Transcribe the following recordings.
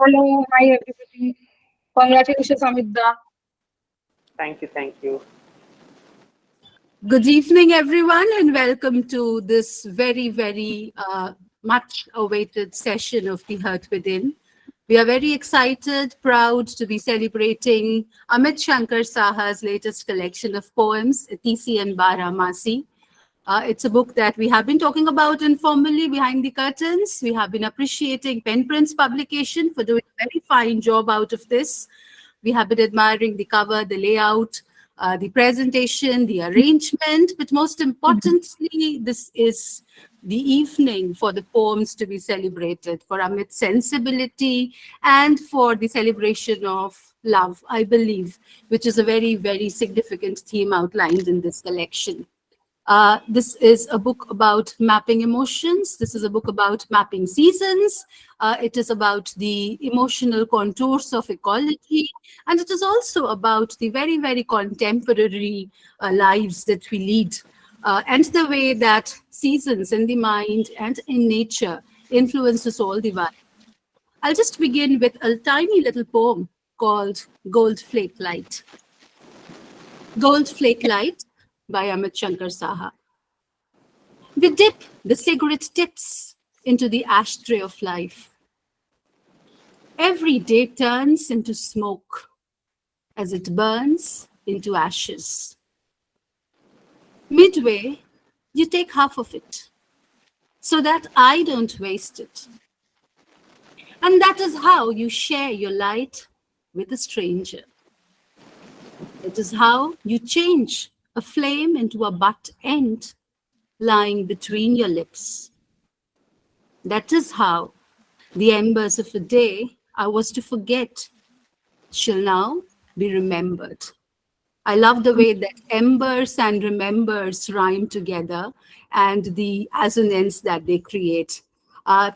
Hello, hi everybody. Congratulations, Amit. Thank you, thank you. Good evening, everyone, and welcome to this very much awaited session of the Hearth Within. We are very excited, proud to be celebrating Amit Shankar Saha's latest collection of poems, Etesian Barahmasi. It's a book that we have been talking about informally behind the curtains. We have been appreciating Penprints Publication for doing a very fine job out of this. We have been admiring the cover, the layout, the presentation, the arrangement, but most importantly, this is the evening for the poems to be celebrated, for Amit's sensibility and for the celebration of love, I believe, which is a very significant theme outlined in this collection. This is a book about mapping emotions. This is a book about mapping seasons. It is about the emotional contours of ecology. And it is also about the very contemporary lives that we lead and the way that seasons in the mind and in nature influences all the while. I'll just begin with a tiny little poem called Gold Flake Light. Gold Flake Light by Amit Shankar Saha. We dip the cigarette tips into the ashtray of life. Every day turns into smoke as it burns into ashes. Midway, you take half of it so that I don't waste it. And that is how you share your light with a stranger. It is how you change a flame into a butt end lying between your lips. That is how the embers of a day I was to forget shall now be remembered. I love the way that embers and remembers rhyme together and the assonance that they create.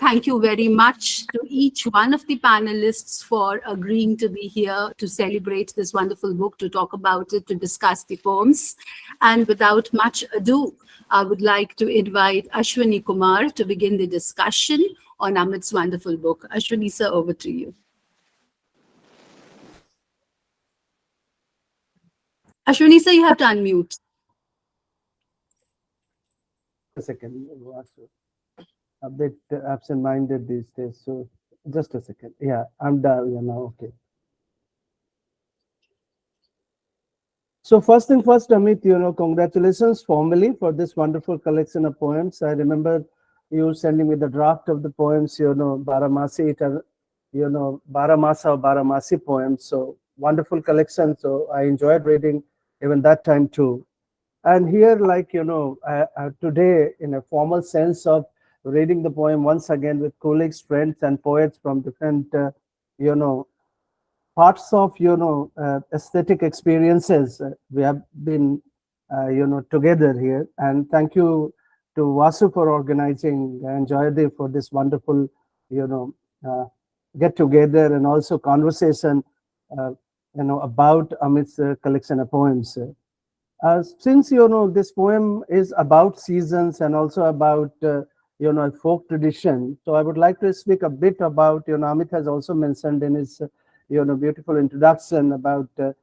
Thank you very much to each one of the panelists for agreeing to be here to celebrate this wonderful book, to talk about it, to discuss the poems. And without much ado, I would like to invite Ashwani Kumar to begin the discussion on Amit's wonderful book. Ashwani, sir, over to you. Ashwani, sir, you have to unmute. A second. A bit absent-minded these days, so just a second. Yeah, I'm done. Now, okay. So first thing first, Amit, congratulations formally for this wonderful collection of poems. I remember you sending me the draft of the poems, Barahmasi, Barahmasa or Barahmasi poems. So wonderful collection. So I enjoyed reading even that time too. And here, today, in a formal sense of reading the poem once again with colleagues, friends, and poets from different, parts of, aesthetic experiences. We have been, together here. And thank you to Vasu for organizing and Jaydeep for this wonderful, get together and also conversation, about Amit's collection of poems. Since this poem is about seasons and also about folk tradition, so I would like to speak a bit about Amit has also mentioned in his beautiful introduction about the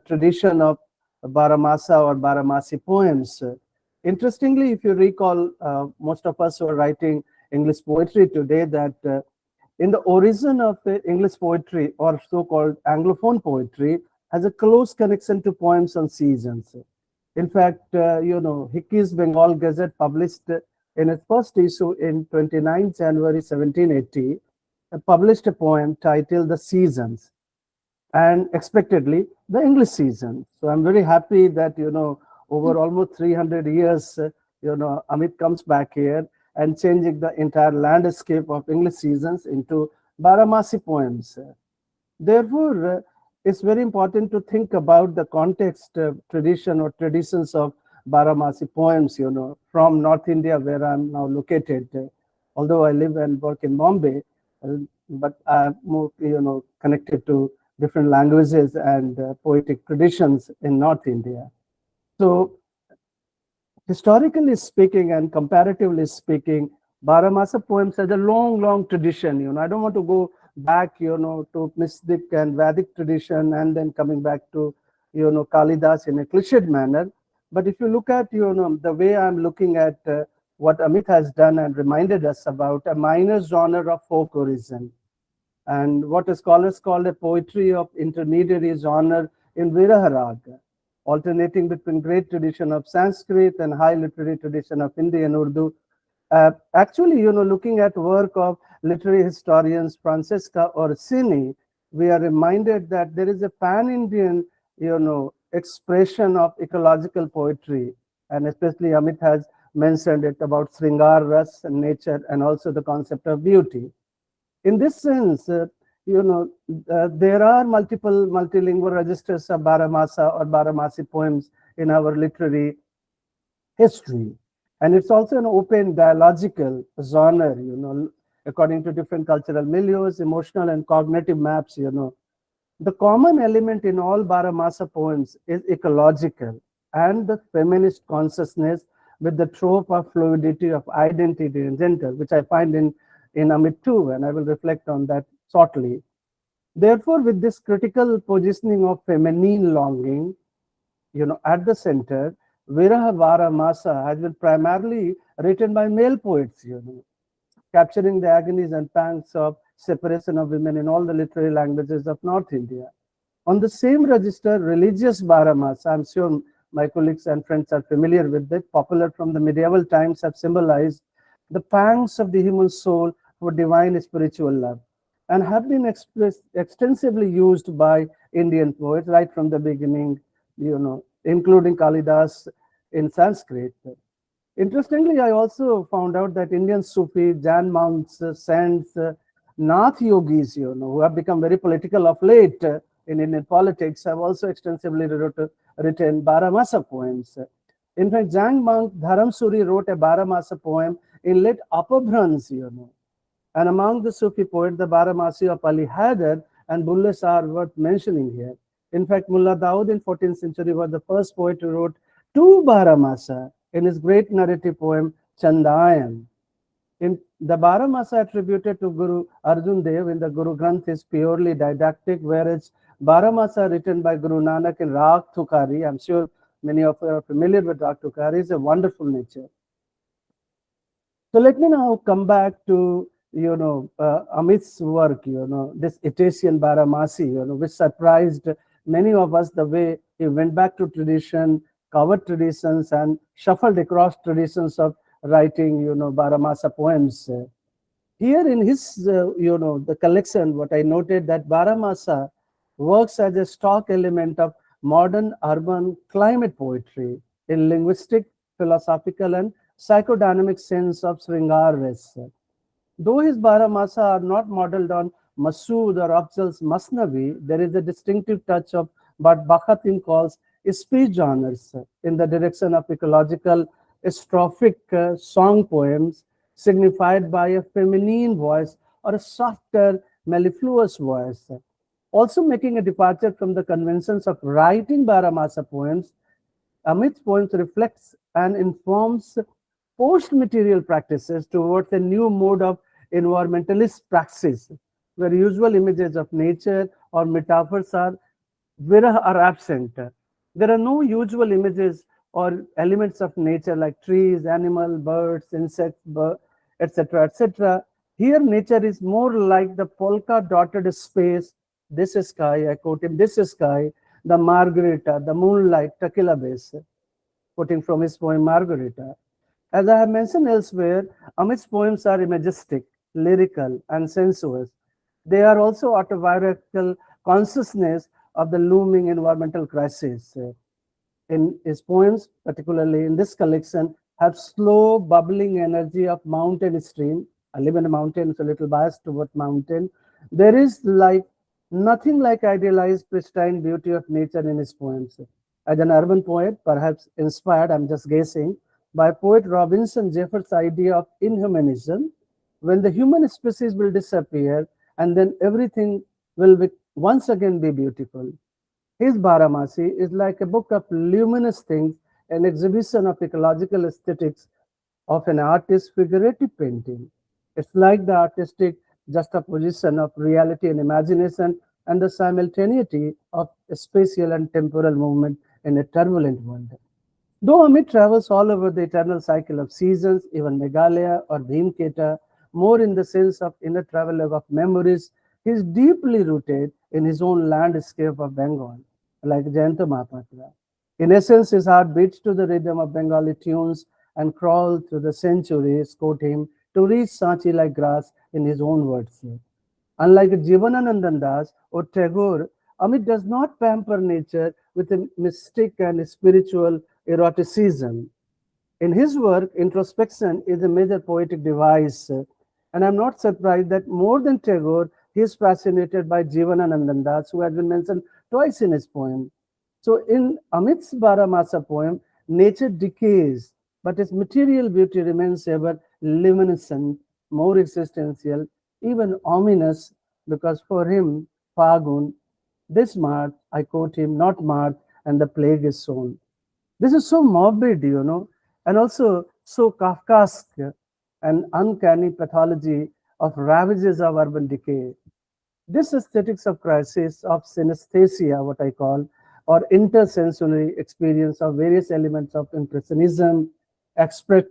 tradition of Baramasa or Baramasi poems. Interestingly, if you recall, most of us who are writing English poetry today, that in the origin of English poetry or so-called Anglophone poetry has a close connection to poems on seasons. In fact, Hickey's Bengal Gazette published in its first issue in 29 January 1780, published a poem titled The Seasons, and expectedly the English season. So I'm very happy that, over almost 300 years, Amit comes back here and changing the entire landscape of English seasons into Baramasi poems. Therefore, it's very important to think about the context, tradition or traditions of Baramasi poems, from North India, where I'm now located. Although I live and work in Bombay, but I'm more, connected to different languages and poetic traditions in North India. So, historically speaking and comparatively speaking, Baramasa poems has a long tradition. I don't want to go back, to mystic and Vedic tradition, and then coming back to, Kalidas in a cliched manner. But if you look at, the way I'm looking at what Amit has done and reminded us about a minor genre of folk origin, and what scholars call a poetry of intermediary genre in Viraha, alternating between great tradition of Sanskrit and high literary tradition of Hindi and Urdu. Actually, looking at work of literary historians Francesca Orsini, we are reminded that there is a pan-Indian, expression of ecological poetry, and especially Amit has mentioned it about Sringar, Ras, and nature, and also the concept of beauty. In this sense, there are multiple multilingual registers of Barahmasa or Barahmasi poems in our literary history. And it's also an open dialogical genre, according to different cultural milieus, emotional and cognitive maps, The common element in all Barahmasa poems is ecological and the feminist consciousness with the trope of fluidity of identity and gender, which I find in Amit too, and I will reflect on that shortly. Therefore, with this critical positioning of feminine longing, at the center, Viraha Barahmasa has been primarily written by male poets, capturing the agonies and pangs of separation of women in all the literary languages of North India. On the same register, religious Barahmasa, I'm sure my colleagues and friends are familiar with it, popular from the medieval times, have symbolized the pangs of the human soul for divine spiritual love, and have been extensively used by Indian poets right from the beginning, including Kalidas in Sanskrit. Interestingly, I also found out that Indian Sufi, Jan monks, saints, Nath yogis, who have become very political of late in Indian politics, have also extensively written Barahmasa poems. In fact, Jang monk Dharam Suri wrote a Barahmasa poem in late Upper Bronze, And among the Sufi poets, the Barahmasi of Ali Haider and Bulle Shah are worth mentioning here. In fact, Mullah Daud in 14th century was the first poet who wrote two Barahmasa in his great narrative poem Chandayan. In the Barahmasa attributed to Guru Arjan Dev in the Guru Granth is purely didactic, whereas Barahmasa written by Guru Nanak in Rag Thukari, I'm sure many of you are familiar with Rag Thukari, is a wonderful nature. So let me now come back to Amit's work, this Etesian Barahmasi, which surprised many of us the way he went back to tradition, covered traditions, and shuffled across traditions of writing, Barahmasa poems. Here in his, the collection, what I noted that Barahmasa works as a stock element of modern urban climate poetry in linguistic, philosophical, and psychodynamic sense of Sringar Res. Though his Barahmasa are not modeled on Masood or Afzal's Masnavi, there is a distinctive touch of what Bakhatin calls speech genres in the direction of ecological strophic song poems signified by a feminine voice or a softer, mellifluous voice. Also making a departure from the conventions of writing Barahmasa poems, Amit's poems reflects and informs post-material practices towards a new mode of environmentalist praxis, where usual images of nature or metaphors are absent. There are no usual images or elements of nature like trees, animal, birds, insects, etc., etc. Here, nature is more like the polka-dotted space. This sky, I quote him, this sky, the Margarita, the moonlight, tequila base, quoting from his poem Margarita. As I have mentioned elsewhere, Amit's poems are imagistic, lyrical, and sensuous. They are also autobiographical consciousness of the looming environmental crisis. In his poems, particularly in this collection, have slow, bubbling energy of mountain stream. I live in a mountain, so a little biased toward mountain. There is nothing like idealized, pristine beauty of nature in his poems. As an urban poet, perhaps inspired, I'm just guessing, by poet Robinson Jefferson's idea of inhumanism, when the human species will disappear and then everything will once again be beautiful. His Barahmasi is like a book of luminous things, an exhibition of ecological aesthetics of an artist's figurative painting. It's like the artistic juxtaposition of reality and imagination, and the simultaneity of spatial and temporal movement in a turbulent world. Though Amit travels all over the eternal cycle of seasons, even Meghalaya or Bhimketa, more in the sense of inner traveler of memories, he is deeply rooted in his own landscape of Bengal, like Jayanta Mahapatra. In essence, his heart beats to the rhythm of Bengali tunes and crawls through the centuries, quote him, to reach Sanchi like grass in his own words. Unlike Jivananandan Das or Tagore, Amit does not pamper nature with a mystic and spiritual eroticism. In his work, introspection is a major poetic device, and I'm not surprised that more than Tagore, he is fascinated by Jivananandan Das, who has been mentioned twice in his poem. So in Amit's Barahmasa poem, nature decays, but its material beauty remains ever luminescent, more existential, even ominous, because for him, Fagun, this March, I quote him, not March, and the plague is sown. This is so morbid, and also so Kafkaesque, an uncanny pathology of ravages of urban decay. This aesthetics of crisis, of synesthesia, what I call, or intersensory experience of various elements of impressionism, abstract,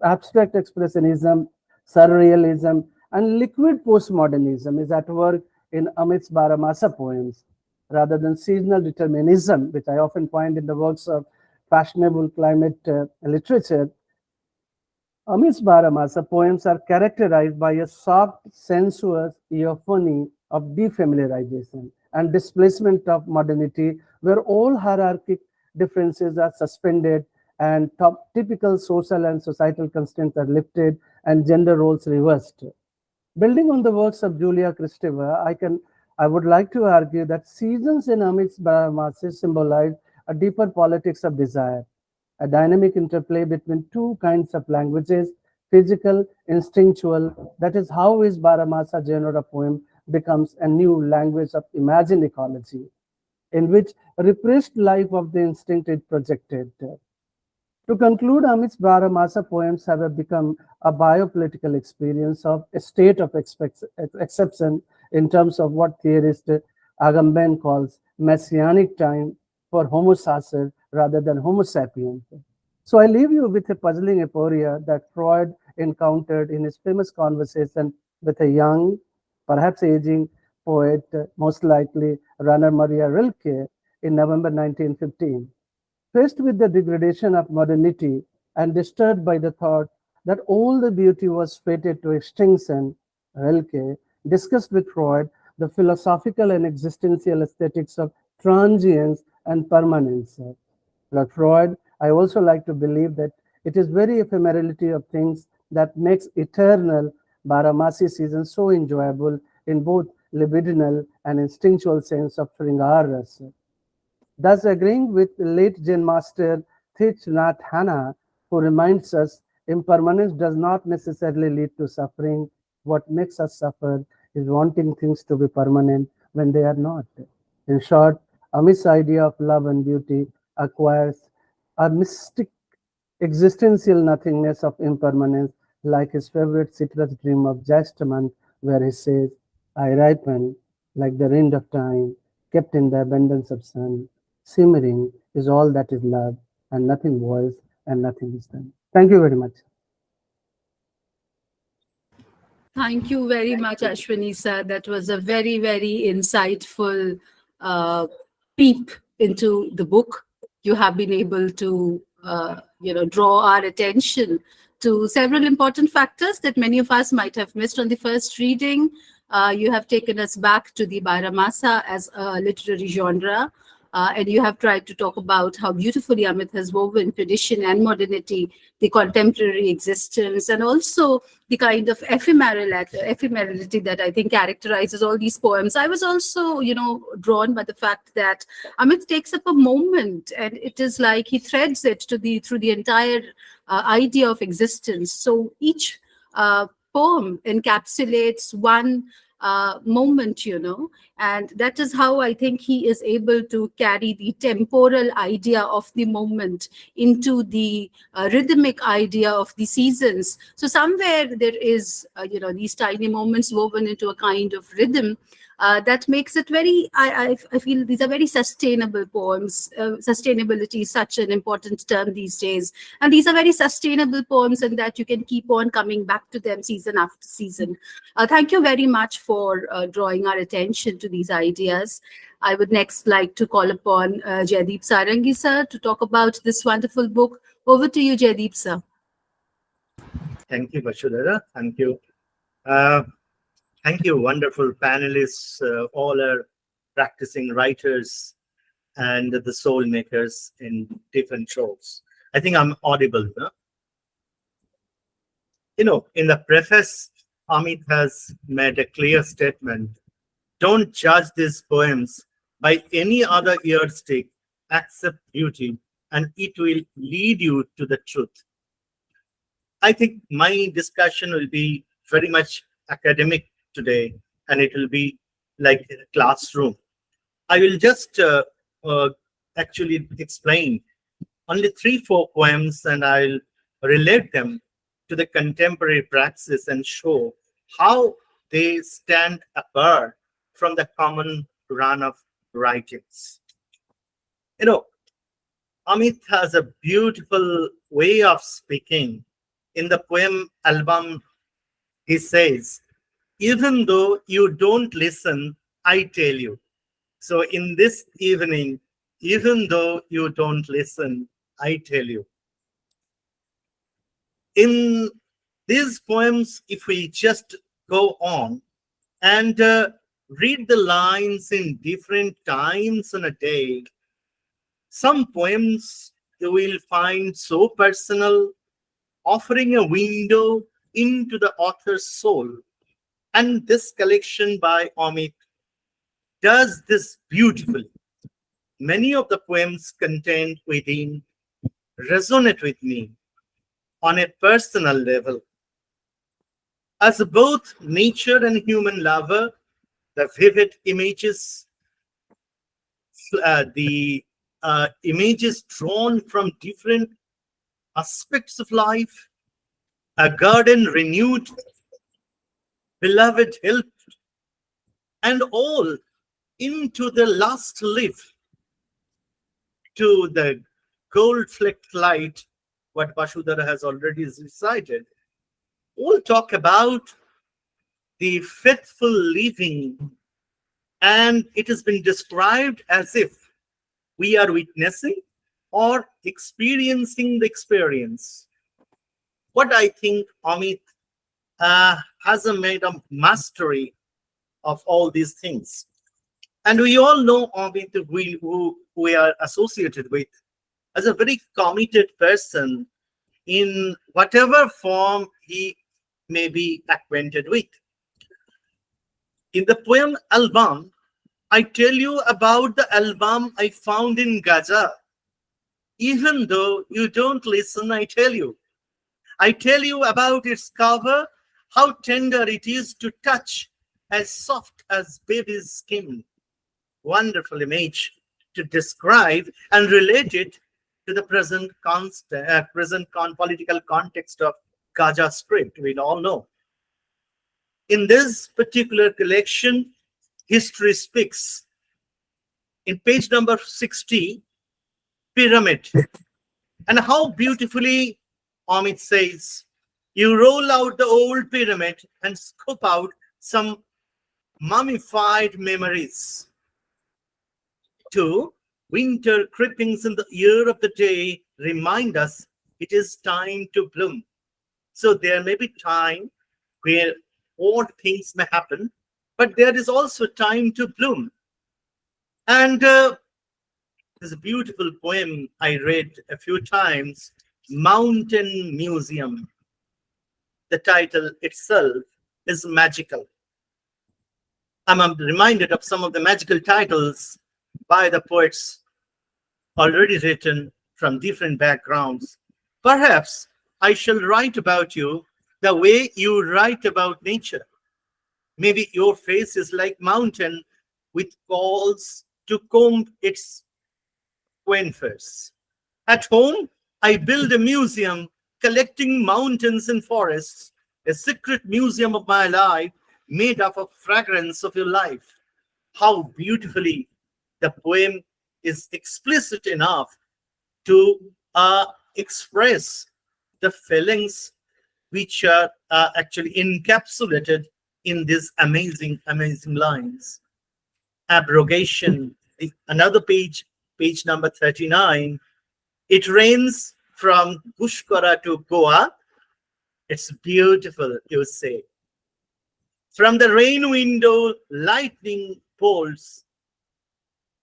abstract expressionism, surrealism, and liquid postmodernism is at work in Amit's Baramasa poems, rather than seasonal determinism, which I often find in the works of fashionable climate literature. Amit's Baramasa poems are characterized by a soft, sensuous euphony of defamiliarization and displacement of modernity, where all hierarchic differences are suspended and typical social and societal constraints are lifted and gender roles reversed. Building on the works of Julia Kristeva, I would like to argue that seasons in Amit's Baramasi symbolize a deeper politics of desire, a dynamic interplay between two kinds of languages, physical, instinctual. That is how his Baramasa genre poem becomes a new language of imagined ecology, in which repressed life of the instinct is projected. To conclude, Amit's Baramasa poems have become a biopolitical experience of a state of exception in terms of what theorist Agamben calls messianic time for Homo sacer rather than Homo sapiens. So I leave you with a puzzling aporia that Freud encountered in his famous conversation with a young, perhaps aging poet, most likely Rainer Maria Rilke, in November 1915. Faced with the degradation of modernity and disturbed by the thought that all the beauty was fated to extinction, Rilke discussed with Freud the philosophical and existential aesthetics of transience and permanence. Like Freud, I also like to believe that it is very ephemerality of things that makes eternal Baramasi season so enjoyable in both libidinal and instinctual sense of Shringar. Thus, agreeing with late Zen master Thich Nhat Hanh, who reminds us impermanence does not necessarily lead to suffering. What makes us suffer is wanting things to be permanent when they are not. In short, Amit's idea of love and beauty acquires a mystic existential nothingness of impermanence, like his favorite citrus dream of just month, where he says, I ripen like the rind of time, kept in the abundance of sun. Simmering is all that is love, and nothing was, and nothing is done. Thank you very much. Thank you very much, Ashwani sir. That was a very, very insightful peep into the book. You have been able to, draw our attention to several important factors that many of us might have missed on the first reading. You have taken us back to the Baramasa as a literary genre. And you have tried to talk about how beautifully Amit has woven tradition and modernity, the contemporary existence, and also the kind of ephemerality that I think characterizes all these poems. I was also, drawn by the fact that Amit takes up a moment, and it is like he threads it through the entire idea of existence. So each poem encapsulates one moment, and that is how I think he is able to carry the temporal idea of the moment into the rhythmic idea of the seasons. So somewhere there is, these tiny moments woven into a kind of rhythm that makes it very, I feel these are very sustainable poems. Sustainability is such an important term these days. And these are very sustainable poems, and that you can keep on coming back to them season after season. Thank you very much for drawing our attention to these ideas. I would next like to call upon Jaydeep Sarangi sir to talk about this wonderful book. Over to you, Jaydeep sir. Thank you, Vasudhara. Thank you. Thank you, wonderful panelists, all our practicing writers and the soul makers in different roles. I think I'm audible, no? In the preface, Amit has made a clear statement. Don't judge these poems by any other yardstick except beauty, and it will lead you to the truth. I think my discussion will be very much academic today, and it will be like a classroom. I will just actually explain only 3-4 poems, and I'll relate them to the contemporary praxis and show how they stand apart from the common run of writings. Amit has a beautiful way of speaking. In the poem album, he says, even though you don't listen, I tell you. So in this evening, even though you don't listen, I tell you. In these poems, if we just go on and read the lines in different times on a day, some poems you will find so personal, offering a window into the author's soul. And this collection by Amit does this beautifully. Many of the poems contained within resonate with me on a personal level. As both nature and human lover, the vivid images, images drawn from different aspects of life, a garden renewed, beloved helped, and all into the last leaf, to the gold-flecked light, what Vasudhara has already recited, all talk about the faithful living, and it has been described as if we are witnessing or experiencing the experience. What I think Amit has made a mastery of all these things. And we all know Amit, who we are associated with, as a very committed person in whatever form he may be acquainted with. In the poem album, I tell you about the album I found in Gaza. Even though you don't listen, I tell you. I tell you about its cover, how tender it is to touch, as soft as baby's skin. Wonderful image to describe and relate it to the present political context of Gaza Strip, we all know. In this particular collection, History Speaks, in page number 60, Pyramid. And how beautifully Amit says, you roll out the old pyramid and scoop out some mummified memories. 2, winter creepings in the ear of the day remind us it is time to bloom. So there may be time where odd things may happen, but there is also time to bloom. And there's a beautiful poem I read a few times, Mountain Museum. The title itself is magical. I'm reminded of some of the magical titles by the poets already written from different backgrounds. Perhaps I shall write about you the way you write about nature, Maybe your face is like mountain with calls to comb its conifers. At home, I build a museum collecting mountains and forests, a secret museum of my life made up of fragrance of your life. How beautifully the poem is explicit enough to express the feelings which are actually encapsulated in these amazing, amazing lines. Abrogation, another page, page number 39. It rains from Pushkara to Goa. It's beautiful, you say. From the rain window, lightning bolts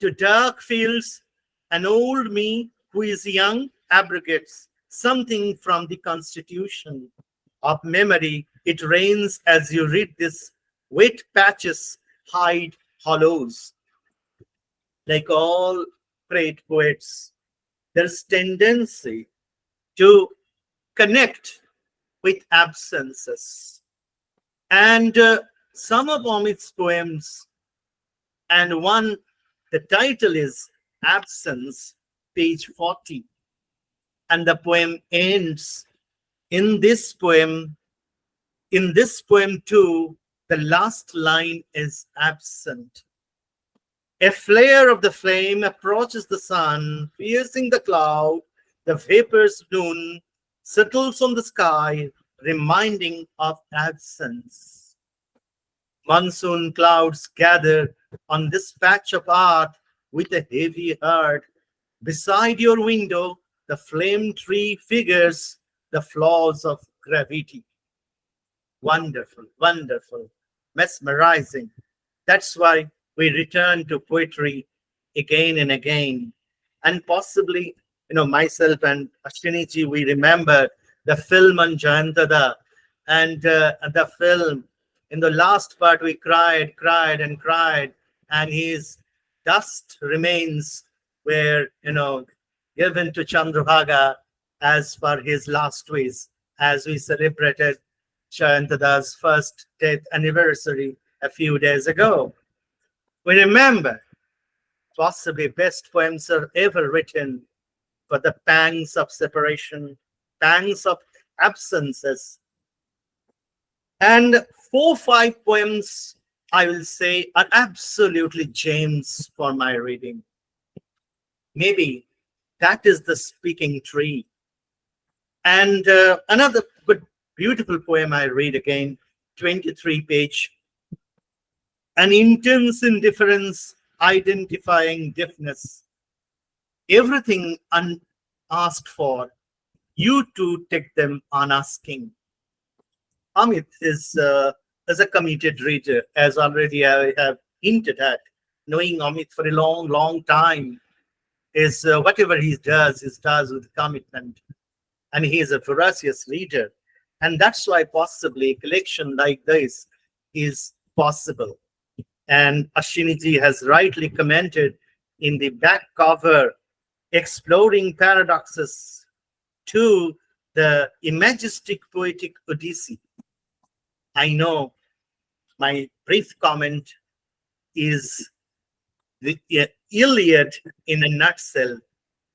to dark fields, an old me who is young abrogates something from the constitution of memory. It rains as you read this. Wet patches hide hollows. Like all great poets, there's tendency to connect with absences. And some of Amit's poems, and one, the title is Absence, page 40. And the poem ends in this poem too, the last line is absent. A flare of the flame approaches the sun, piercing the cloud. The vapors noon settles on the sky, reminding of absence. Monsoon clouds gather on this patch of art with a heavy heart. Beside your window, the flame tree figures the flaws of gravity. Wonderful, wonderful, mesmerizing. That's why we return to poetry again and again. And possibly, myself and Ashwani ji, we remember the film on Jayantada. And the film, in the last part, we cried and cried. And his dust remains were, given to Chandrabhaga as per his last wish, as we celebrated Jayantada's first death anniversary a few days ago. We remember possibly best poems are ever written for the pangs of separation, pangs of absences. And 4-5 poems, I will say, are absolutely gems for my reading. Maybe that is the speaking tree. And another good, beautiful poem I read again, 23 page. An intense indifference identifying deafness. Everything unasked for, you too take them unasking. Amit is a committed reader, as already I have hinted at. Knowing Amit for a long, long time is whatever he does with commitment. And he is a voracious reader. And that's why possibly a collection like this is possible. And Ashwani ji has rightly commented in the back cover, exploring paradoxes to the imagistic poetic Odyssey. I know my brief comment is the Iliad in a nutshell.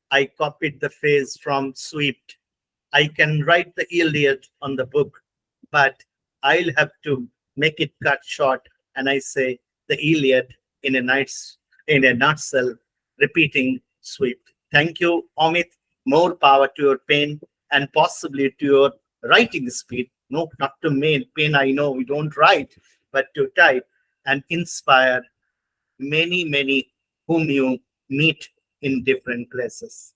I copied the phrase from Swift. I can write the Iliad on the book, but I'll have to make it cut short. And I say the Iliad in a nutshell, repeating Swift. Thank you, Amit. More power to your pen and possibly to your writing speed. No, not to mail. Pen, I know we don't write, but to type and inspire many, many whom you meet in different places.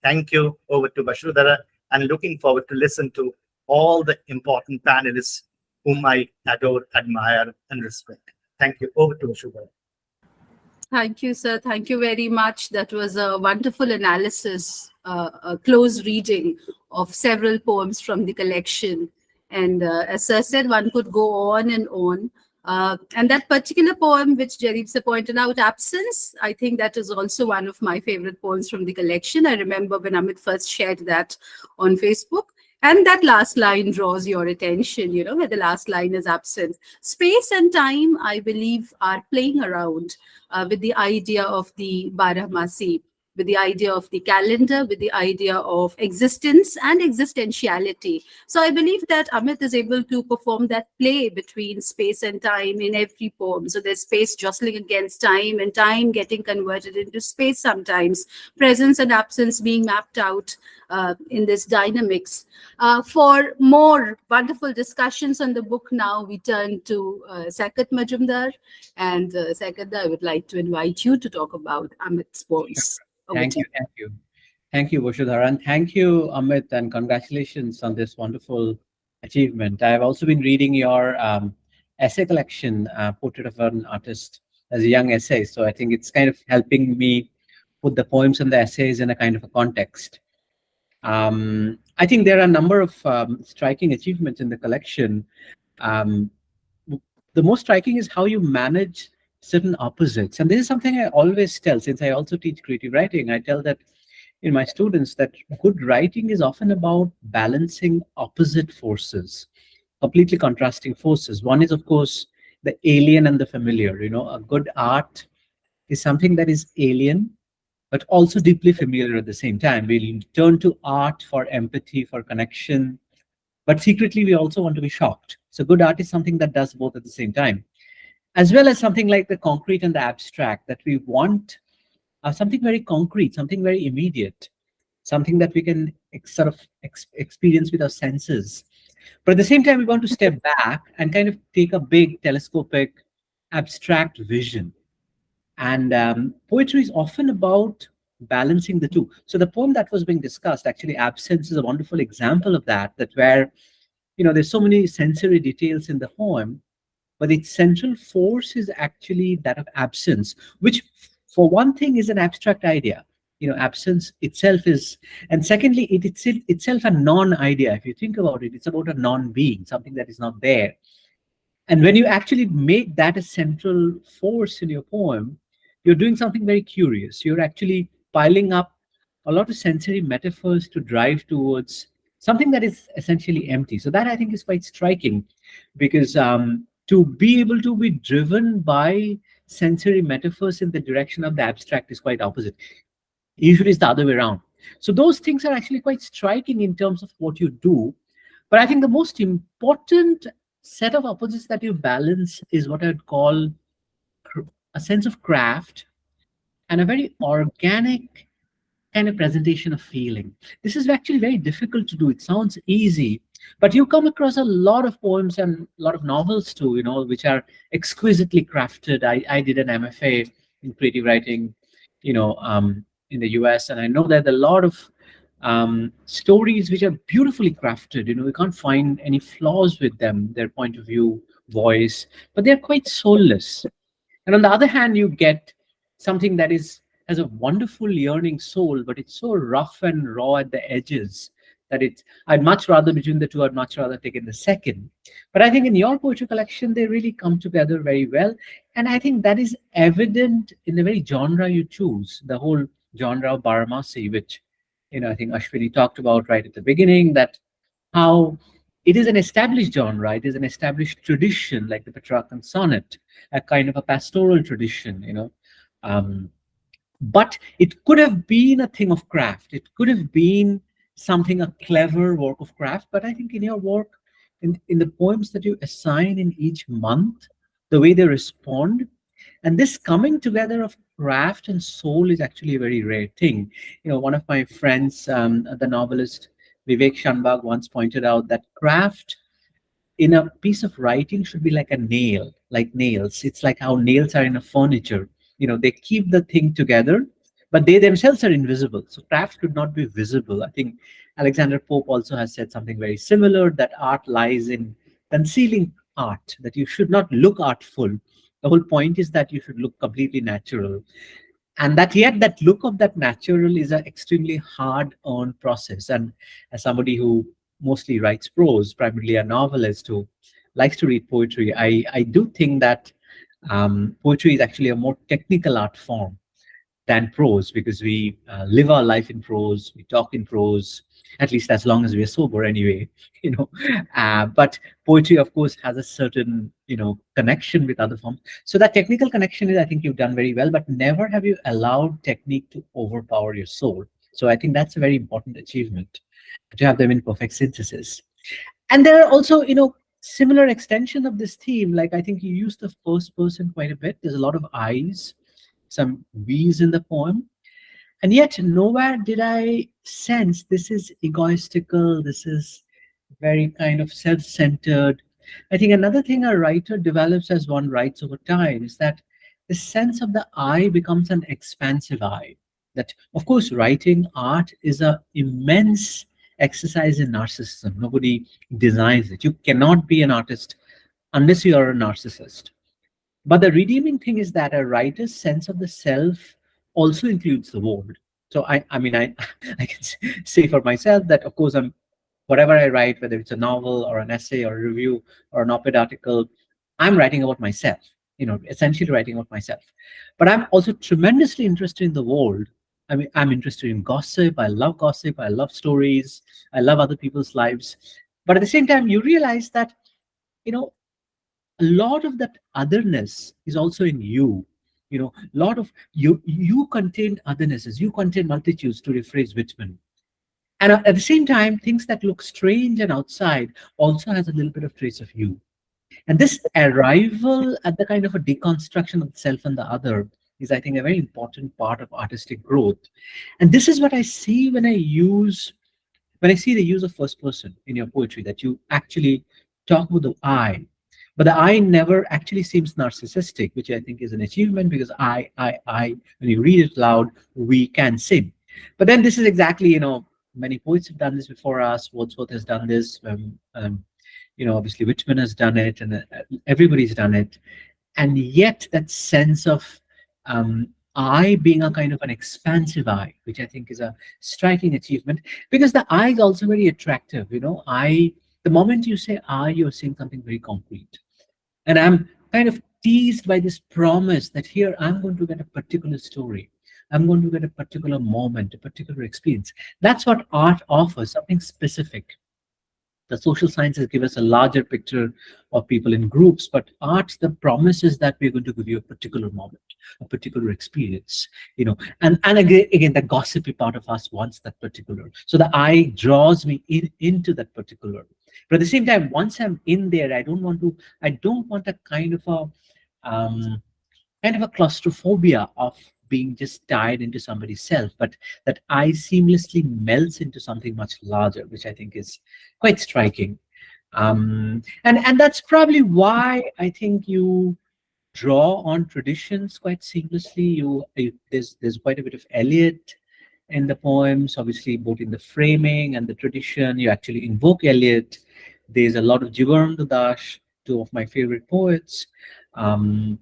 Thank you. Over to Vasudhara, and looking forward to listen to all the important panelists whom I adore, admire, and respect. Thank you. Over to Vasudhara. Thank you, sir. Thank you very much. That was a wonderful analysis, a close reading of several poems from the collection. And as sir said, one could go on and on. And that particular poem, which Jaydeep sir pointed out, Absence, I think that is also one of my favorite poems from the collection. I remember when Amit first shared that on Facebook. And that last line draws your attention, where the last line is absent. Space and time, I believe, are playing around with the idea of the Barahmasi, with the idea of the calendar, with the idea of existence and existentiality. So I believe that Amit is able to perform that play between space and time in every poem. So there's space jostling against time and time getting converted into space sometimes, presence and absence being mapped out in this dynamics. For more wonderful discussions on the book now, we turn to Saikat Majumdar. And Saikat, I would like to invite you to talk about Amit's poems. Thank you. Thank you, Vashudhara. And thank you, Amit, and congratulations on this wonderful achievement. I've also been reading your essay collection, Portrait of an Artist, as a young essay. So I think it's kind of helping me put the poems and the essays in a kind of a context. I think there are a number of striking achievements in the collection. The most striking is how you manage certain opposites. And this is something I always tell, since I also teach creative writing. I tell that in my students that good writing is often about balancing opposite forces, completely contrasting forces. One is, of course, the alien and the familiar. A good art is something that is alien, but also deeply familiar at the same time. We turn to art for empathy, for connection, but secretly we also want to be shocked. So good art is something that does both at the same time, as well as something like the concrete and the abstract, that we want something very concrete, something very immediate, something that we can experience with our senses. But at the same time, we want to step back and kind of take a big telescopic abstract vision. And poetry is often about balancing the two. So the poem that was being discussed, actually, Absence, is a wonderful example of that where, there's so many sensory details in the poem, but its central force is actually that of absence, which for one thing is an abstract idea. Absence itself is, and secondly, it's itself a non-idea. If you think about it, it's about a non-being, something that is not there. And when you actually make that a central force in your poem, you're doing something very curious. You're actually piling up a lot of sensory metaphors to drive towards something that is essentially empty. So that, I think, is quite striking, because to be able to be driven by sensory metaphors in the direction of the abstract is quite opposite. Usually it's the other way around. So those things are actually quite striking in terms of what you do. But I think the most important set of opposites that you balance is what I'd call a sense of craft and a very organic kind of presentation of feeling. This is actually very difficult to do. It sounds easy, but you come across a lot of poems and a lot of novels too, which are exquisitely crafted. I did an MFA in creative writing, in the US, and I know that a lot of stories which are beautifully crafted. We can't find any flaws with them, their point of view, voice, but they're quite soulless. And on the other hand, you get something that has a wonderful yearning soul, but it's so rough and raw at the edges that I'd much rather, between the two, I'd much rather take in the second. But I think in your poetry collection, they really come together very well. And I think that is evident in the very genre you choose, the whole genre of Barahmasi, which, I think Ashwani talked about right at the beginning, that how it is an established genre, it is an established tradition, like the Petrarchan sonnet, a kind of a pastoral tradition, but it could have been a thing of craft. It could have been a clever work of craft. But I think in your work, in the poems that you assign in each month, the way they respond, and this coming together of craft and soul is actually a very rare thing. One of my friends, the novelist Vivek Shanbag, once pointed out that craft in a piece of writing should be like a nail, like nails. It's like how nails are in a furniture. They keep the thing together, but they themselves are invisible. So craft should not be visible. I think Alexander Pope also has said something very similar, that art lies in concealing art, that you should not look artful. The whole point is that you should look completely natural. And that yet that look of that natural is an extremely hard-earned process. And as somebody who mostly writes prose, primarily a novelist who likes to read poetry, I do think that poetry is actually a more technical art form than prose, because we live our life in prose, we talk in prose, at least as long as we're sober anyway, but poetry, of course, has a certain, connection with other forms. So that technical connection is, I think you've done very well, but never have you allowed technique to overpower your soul. So I think that's a very important achievement, to have them in perfect synthesis. And there are also, similar extension of this theme. Like, I think you use the first person quite a bit. There's a lot of I's, some V's in the poem. And yet nowhere did I sense this is egoistical, this is very kind of self-centered. I think another thing a writer develops as one writes over time is that the sense of the I becomes an expansive I. That, of course, writing art is an immense exercise in narcissism. Nobody denies it. You cannot be an artist unless you are a narcissist. But the redeeming thing is that a writer's sense of the self also includes the world. So I mean, I can say for myself that, of course, whatever I write, whether it's a novel or an essay or a review or an op-ed article, I'm writing about myself, essentially writing about myself. But I'm also tremendously interested in the world. I mean, I'm interested in gossip. I love gossip. I love stories. I love other people's lives. But at the same time, you realize that, a lot of that otherness is also in you. A lot of you contain othernesses, you contain multitudes, to rephrase Whitman. And at the same time, things that look strange and outside also has a little bit of trace of you. And this arrival at the kind of a deconstruction of the self and the other is, I think, a very important part of artistic growth. And this is what I see when I see the use of first person in your poetry, that you actually talk with the I. But the I never actually seems narcissistic, which I think is an achievement, because I, when you read it loud, we can sing. But then this is exactly, many poets have done this before us. Wordsworth has done this. Obviously Whitman has done it, and everybody's done it. And yet that sense of I being a kind of an expansive I, which I think is a striking achievement, because the I is also very attractive. The moment you say I, you're saying something very concrete. And I'm kind of teased by this promise that here I'm going to get a particular story. I'm going to get a particular moment, a particular experience. That's what art offers, something specific. The social sciences give us a larger picture of people in groups, but art, the promise is that we're going to give you a particular moment, a particular experience, and again, the gossipy part of us wants that particular. So the I draws me into that particular. But at the same time, once I'm in there, I don't want a kind of a claustrophobia of being just tied into somebody's self, but that I seamlessly melts into something much larger, which I think is quite striking. And that's probably why I think you draw on traditions quite seamlessly. There's quite a bit of Eliot in the poems, obviously, both in the framing and the tradition. You actually invoke Eliot. There's a lot of Jivarn Dudash, two of my favorite poets. And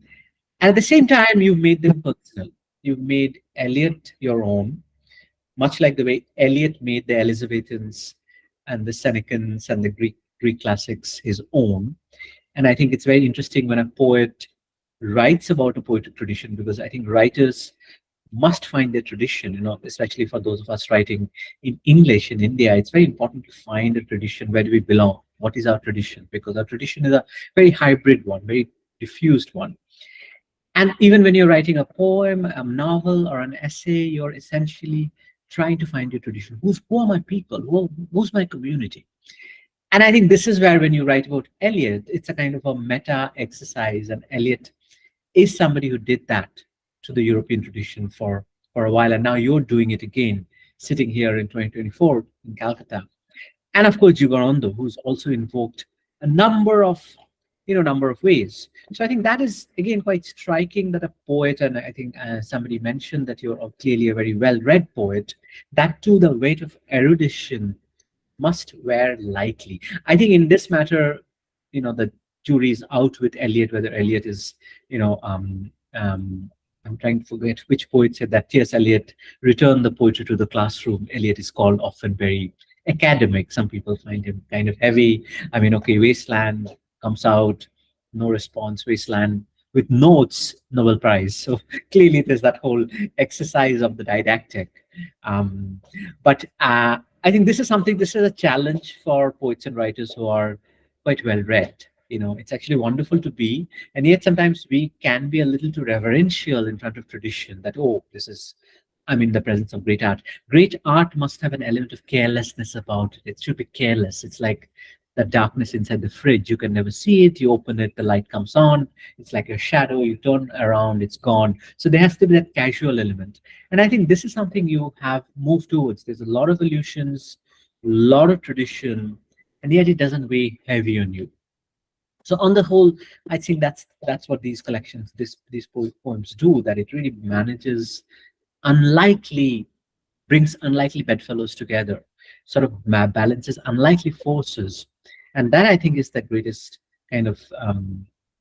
at the same time, you've made them personal. You've made Eliot your own, much like the way Eliot made the Elizabethans and the Senecans and the Greek classics his own. And I think it's very interesting when a poet writes about a poetic tradition, because I think writers must find their tradition, especially for those of us writing in English in India. It's very important to find a tradition. Where do we belong? What is our tradition? Because our tradition is a very hybrid one, very diffused one. And even when you're writing a poem, a novel, or an essay, you're essentially trying to find your tradition. Who are my people? Who's my community? And I think this is where, when you write about Eliot, it's a kind of a meta exercise. And Eliot is somebody who did that to the European tradition for a while. And now you're doing it again, sitting here in 2024 in Calcutta. And of course, Jivarando, who's also invoked a number of ways. So I think that is, again, quite striking, that a poet, and I think somebody mentioned that you're clearly a very well-read poet, that too the weight of erudition must wear lightly. I think in this matter, the jury is out with Eliot, whether Eliot is, I'm trying to forget which poet said that T.S. Eliot returned the poetry to the classroom. Eliot is called often very academic. Some people find him kind of heavy. I mean, okay, Wasteland comes out, no response. Wasteland with notes, Nobel Prize. So clearly there's that whole exercise of the didactic. But I think this is a challenge for poets and writers who are quite well read. It's actually wonderful to be, and yet sometimes we can be a little too reverential in front of tradition that, oh, I'm in the presence of great art. Great art must have an element of carelessness about it. It should be careless. It's like the darkness inside the fridge. You can never see it. You open it, the light comes on. It's like a shadow. You turn around, it's gone. So there has to be that casual element. And I think this is something you have moved towards. There's a lot of illusions, a lot of tradition, and yet it doesn't weigh heavy on you. So on the whole, I think that's what these collections, these poems do, that it really manages brings unlikely bedfellows together, sort of balances unlikely forces. And that, I think, is the greatest kind of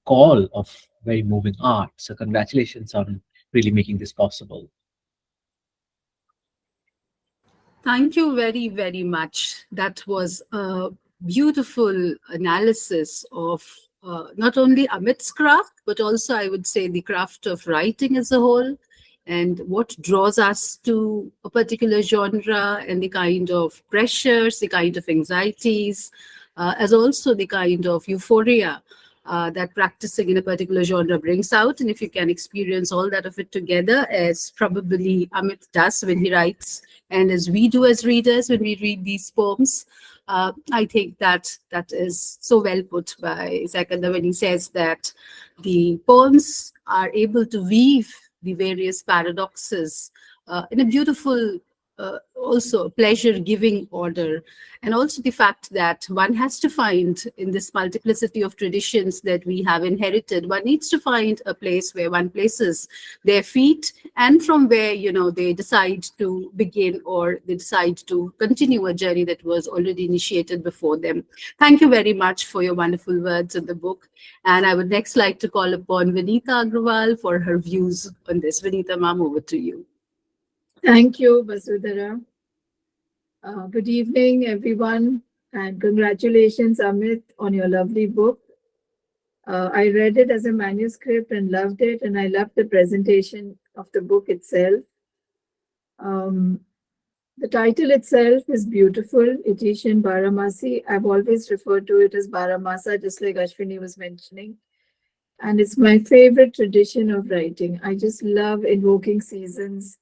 call of very moving art. So congratulations on really making this possible. Thank you very, very much. That was a beautiful analysis of not only Amit's craft, but also I would say the craft of writing as a whole, and what draws us to a particular genre, and the kind of pressures, the kind of anxieties, as also the kind of euphoria that practicing in a particular genre brings out. And if you can experience all that of it together, as probably Amit does when he writes, and as we do as readers when we read these poems, I think that is so well put by Saikat when he says that the poems are able to weave the various paradoxes in a beautiful, also pleasure-giving order. And also the fact that one has to find, in this multiplicity of traditions that we have inherited, one needs to find a place where one places their feet, and from where, they decide to begin, or they decide to continue a journey that was already initiated before them. Thank you very much for your wonderful words on the book. And I would next like to call upon Vinita Agrawal for her views on this. Vinita, ma'am, over to you. Thank you, Vasudhara. Good evening, everyone, and congratulations, Amit, on your lovely book. I read it as a manuscript and loved it, and I loved the presentation of the book itself. The title itself is beautiful, Etesian Barahmasi. I've always referred to it as Baramasa, just like Ashwani was mentioning. And it's my favorite tradition of writing. I just love invoking seasons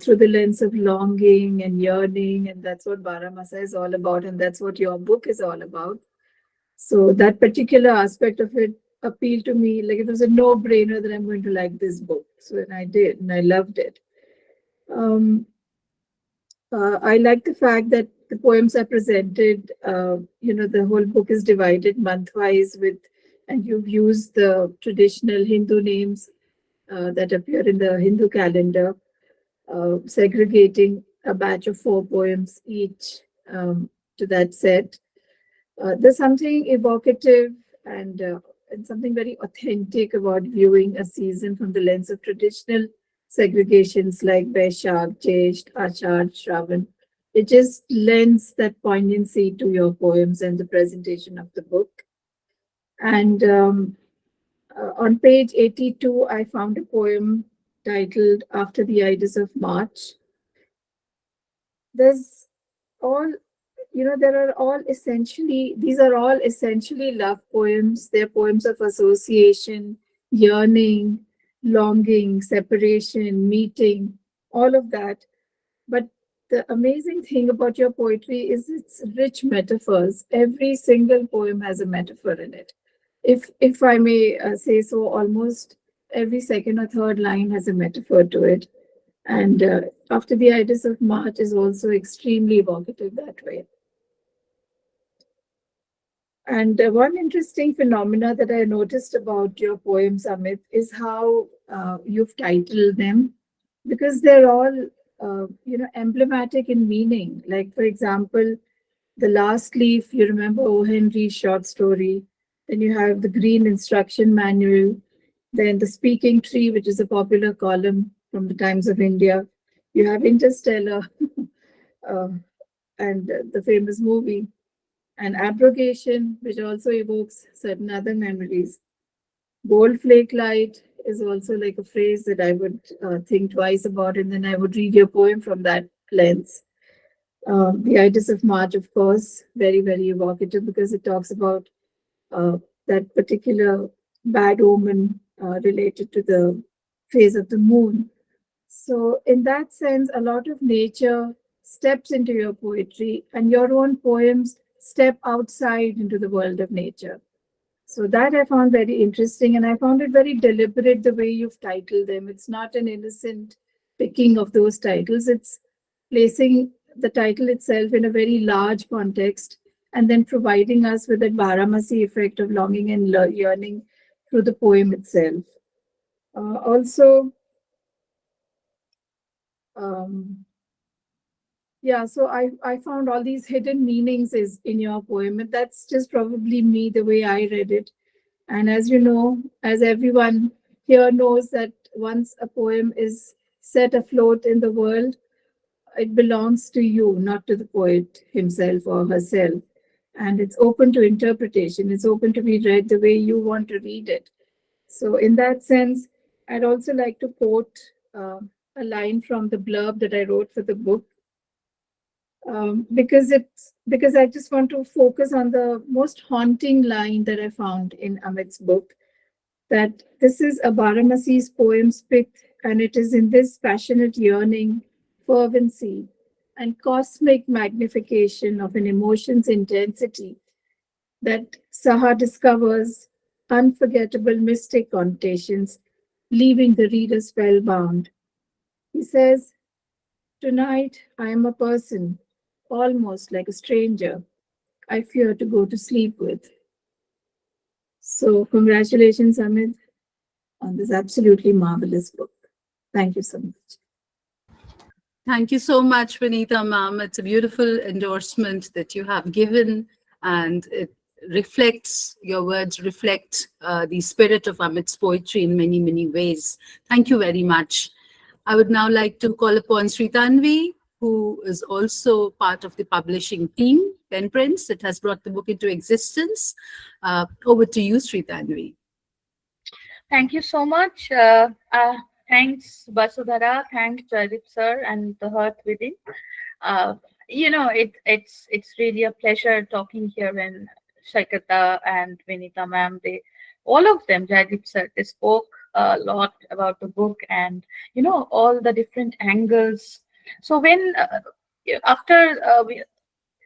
through the lens of longing and yearning, and that's what Barahmasa is all about, and that's what your book is all about. So that particular aspect of it appealed to me, like it was a no-brainer that I'm going to like this book. So and I did, and I loved it. I like the fact that the poems are presented, the whole book is divided month-wise and you've used the traditional Hindu names that appear in the Hindu calendar, segregating a batch of 4 poems each to that set. There's something evocative and something very authentic about viewing a season from the lens of traditional segregations like Vaishak, Jesht, Ashad, Shravan. It just lends that poignancy to your poems and the presentation of the book. And on page 82, I found a poem titled After the Ides of March. These are all essentially love poems. They're poems of association, yearning, longing, separation, meeting, all of that. But the amazing thing about your poetry is its rich metaphors. Every single poem has a metaphor in it. If I may say so, almost every second or third line has a metaphor to it. And After the Ides of March is also extremely evocative that way. And one interesting phenomena that I noticed about your poems, Amit, is how you've titled them, because they're all, emblematic in meaning. Like, for example, The Last Leaf, you remember O. Henry's short story. Then you have The Green Instruction Manual. Then The Speaking Tree, which is a popular column from the Times of India. You have Interstellar and the famous movie. And Abrogation, which also evokes certain other memories. Gold Flake Light is also like a phrase that I would think twice about, and then I would read your poem from that lens. The Itis of March, of course, very, very evocative because it talks about that particular bad omen related to the phase of the moon. So, in that sense, a lot of nature steps into your poetry, and your own poems step outside into the world of nature. So, that I found very interesting, and I found it very deliberate the way you've titled them. It's not an innocent picking of those titles, it's placing the title itself in a very large context and then providing us with that Barahmasi effect of longing and yearning through the poem itself. Also, yeah, so I found all these hidden meanings is in your poem, and that's just probably me, the way I read it. And as you know, as everyone here knows, that once a poem is set afloat in the world, it belongs to you, not to the poet himself or herself. And it's open to interpretation. It's open to be read the way you want to read it. So in that sense, I'd also like to quote a line from the blurb that I wrote for the book. Because I just want to focus on the most haunting line that I found in Amit's book, that this is a Baramasi's poems picked, and it is in this passionate yearning, fervency, and cosmic magnification of an emotion's intensity that Saha discovers unforgettable mystic connotations, leaving the reader spellbound. He says, "Tonight I am a person, almost like a stranger, I fear to go to sleep with." So congratulations, Amit, on this absolutely marvelous book. Thank you so much. Thank you so much, Vinita ma'am. It's a beautiful endorsement that you have given, and it reflects, your words reflect the spirit of Amit's poetry in many, many ways. Thank you very much. I would now like to call upon Sreetanwi, who is also part of the publishing team, Penprints, that has brought the book into existence. Over to you, Sreetanwi. Thank you so much. Thanks, Basudhara. Thanks, Jaydeep sir, and the Hearth Within. It's really a pleasure talking here when Shaikata and Vinita ma'am, all of them, Jaydeep sir, they spoke a lot about the book and, all the different angles. So when, after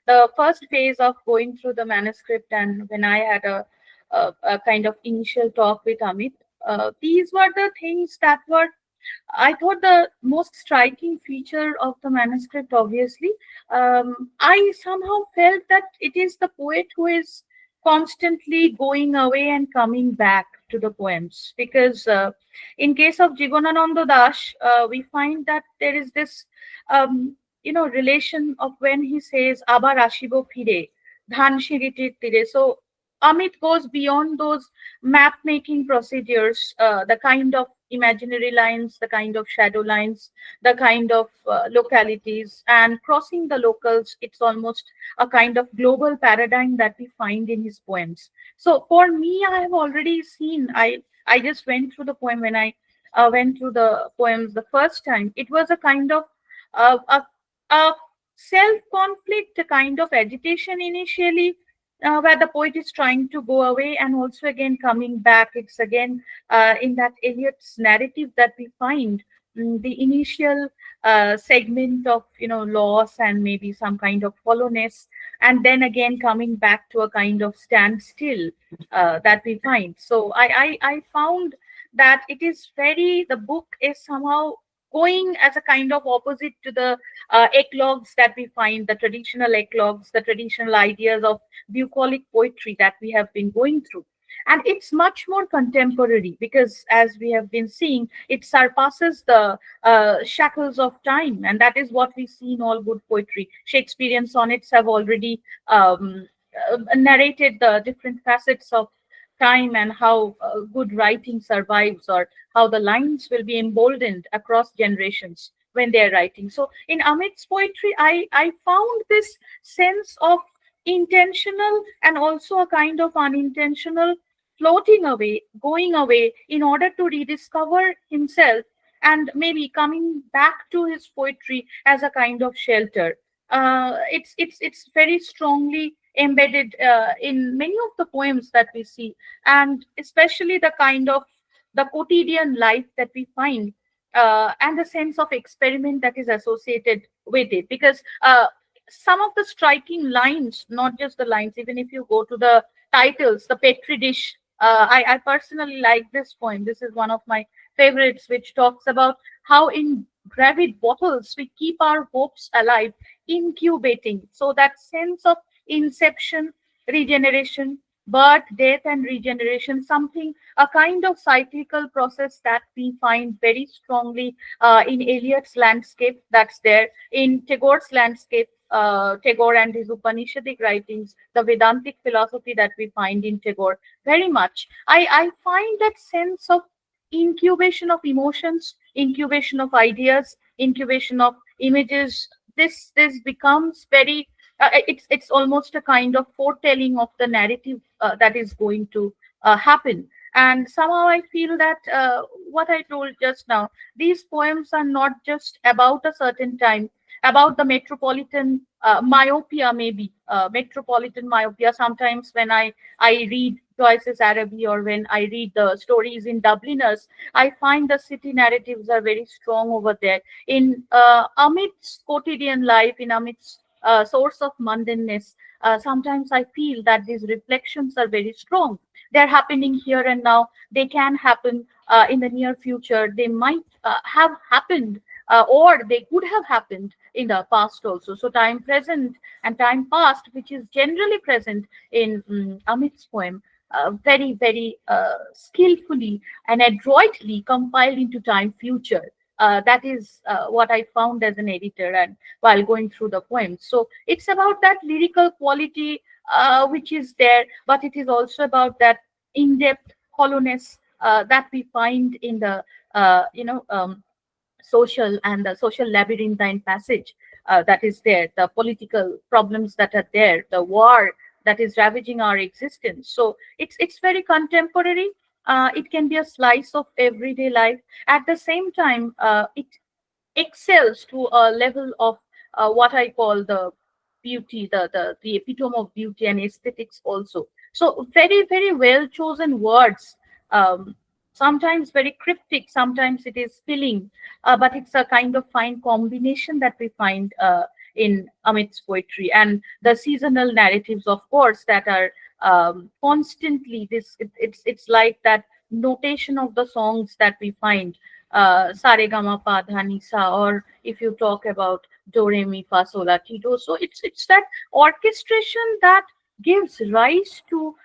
the first phase of going through the manuscript, and when I had a kind of initial talk with Amit, these were the things that were, I thought, the most striking feature of the manuscript. Obviously, I somehow felt that it is the poet who is constantly going away and coming back to the poems, because in case of Jibanananda Das, we find that there is this relation of when he says abar ashibo phire dhan shiritir tire. So Amit goes beyond those map making procedures, the kind of imaginary lines, the kind of shadow lines, the kind of localities, and crossing the locals. It's almost a kind of global paradigm that we find in his poems. So for me, I have already seen, I just went through the poem when I went through the poems the first time. It was a kind of a self-conflict, a kind of agitation initially, where the poet is trying to go away and also again coming back. It's again in that Eliot's narrative that we find the initial segment of loss and maybe some kind of hollowness, and then again coming back to a kind of standstill that we find. So I found that it is the book is somehow going as a kind of opposite to the eclogues that we find, the traditional eclogues, the traditional ideas of bucolic poetry that we have been going through. And it's much more contemporary because, as we have been seeing, it surpasses the shackles of time. And that is what we see in all good poetry. Shakespearean sonnets have already narrated the different facets of time and how good writing survives, or how the lines will be emboldened across generations when they're writing. So in Amit's poetry, I found this sense of intentional and also a kind of unintentional floating away, going away in order to rediscover himself, and maybe coming back to his poetry as a kind of shelter. it's very strongly embedded in many of the poems that we see, and especially the kind of the quotidian life that we find, and the sense of experiment that is associated with it. Because some of the striking lines, not just the lines, even if you go to the titles, the Petri dish, I personally like this poem. This is one of my favorites, which talks about how in gravid bottles we keep our hopes alive, incubating. So that sense of inception, regeneration, birth, death, and regeneration, something, a kind of cyclical process that we find very strongly in Eliot's landscape, that's there, in Tagore's landscape, Tagore and his Upanishadic writings, the Vedantic philosophy that we find in Tagore, very much. I find that sense of incubation of emotions, incubation of ideas, incubation of images. This becomes very, it's almost a kind of foretelling of the narrative that is going to happen. And somehow I feel that what I told just now, these poems are not just about a certain time, about the metropolitan myopia, maybe metropolitan myopia. Sometimes when I read Joyce's Araby, or when I read the stories in Dubliners, I find the city narratives are very strong over there. In Amit's quotidian life, in Amit's source of mundaneness, sometimes I feel that these reflections are very strong. They're happening here and now. They can happen in the near future. They might have happened, or they could have happened in the past also. So time present and time past, which is generally present in Amit's poem, very, very skillfully and adroitly compiled into time future. That is what I found as an editor and while going through the poems. So it's about that lyrical quality which is there, but it is also about that in-depth hollowness that we find in the social and the social labyrinthine passage that is there, the political problems that are there, the war that is ravaging our existence. So it's very contemporary. It can be a slice of everyday life. At the same time, it excels to a level of what I call the beauty, the epitome of beauty and aesthetics also. So very, very well chosen words. Sometimes very cryptic, sometimes it is spilling, but it's a kind of fine combination that we find in Amit's poetry. And the seasonal narratives, of course, that are constantly this. It's like that notation of the songs that we find, sa re ga ma pa dha ni sa, or if you talk about do re mi fa sol la ti do. So it's that orchestration that gives rise to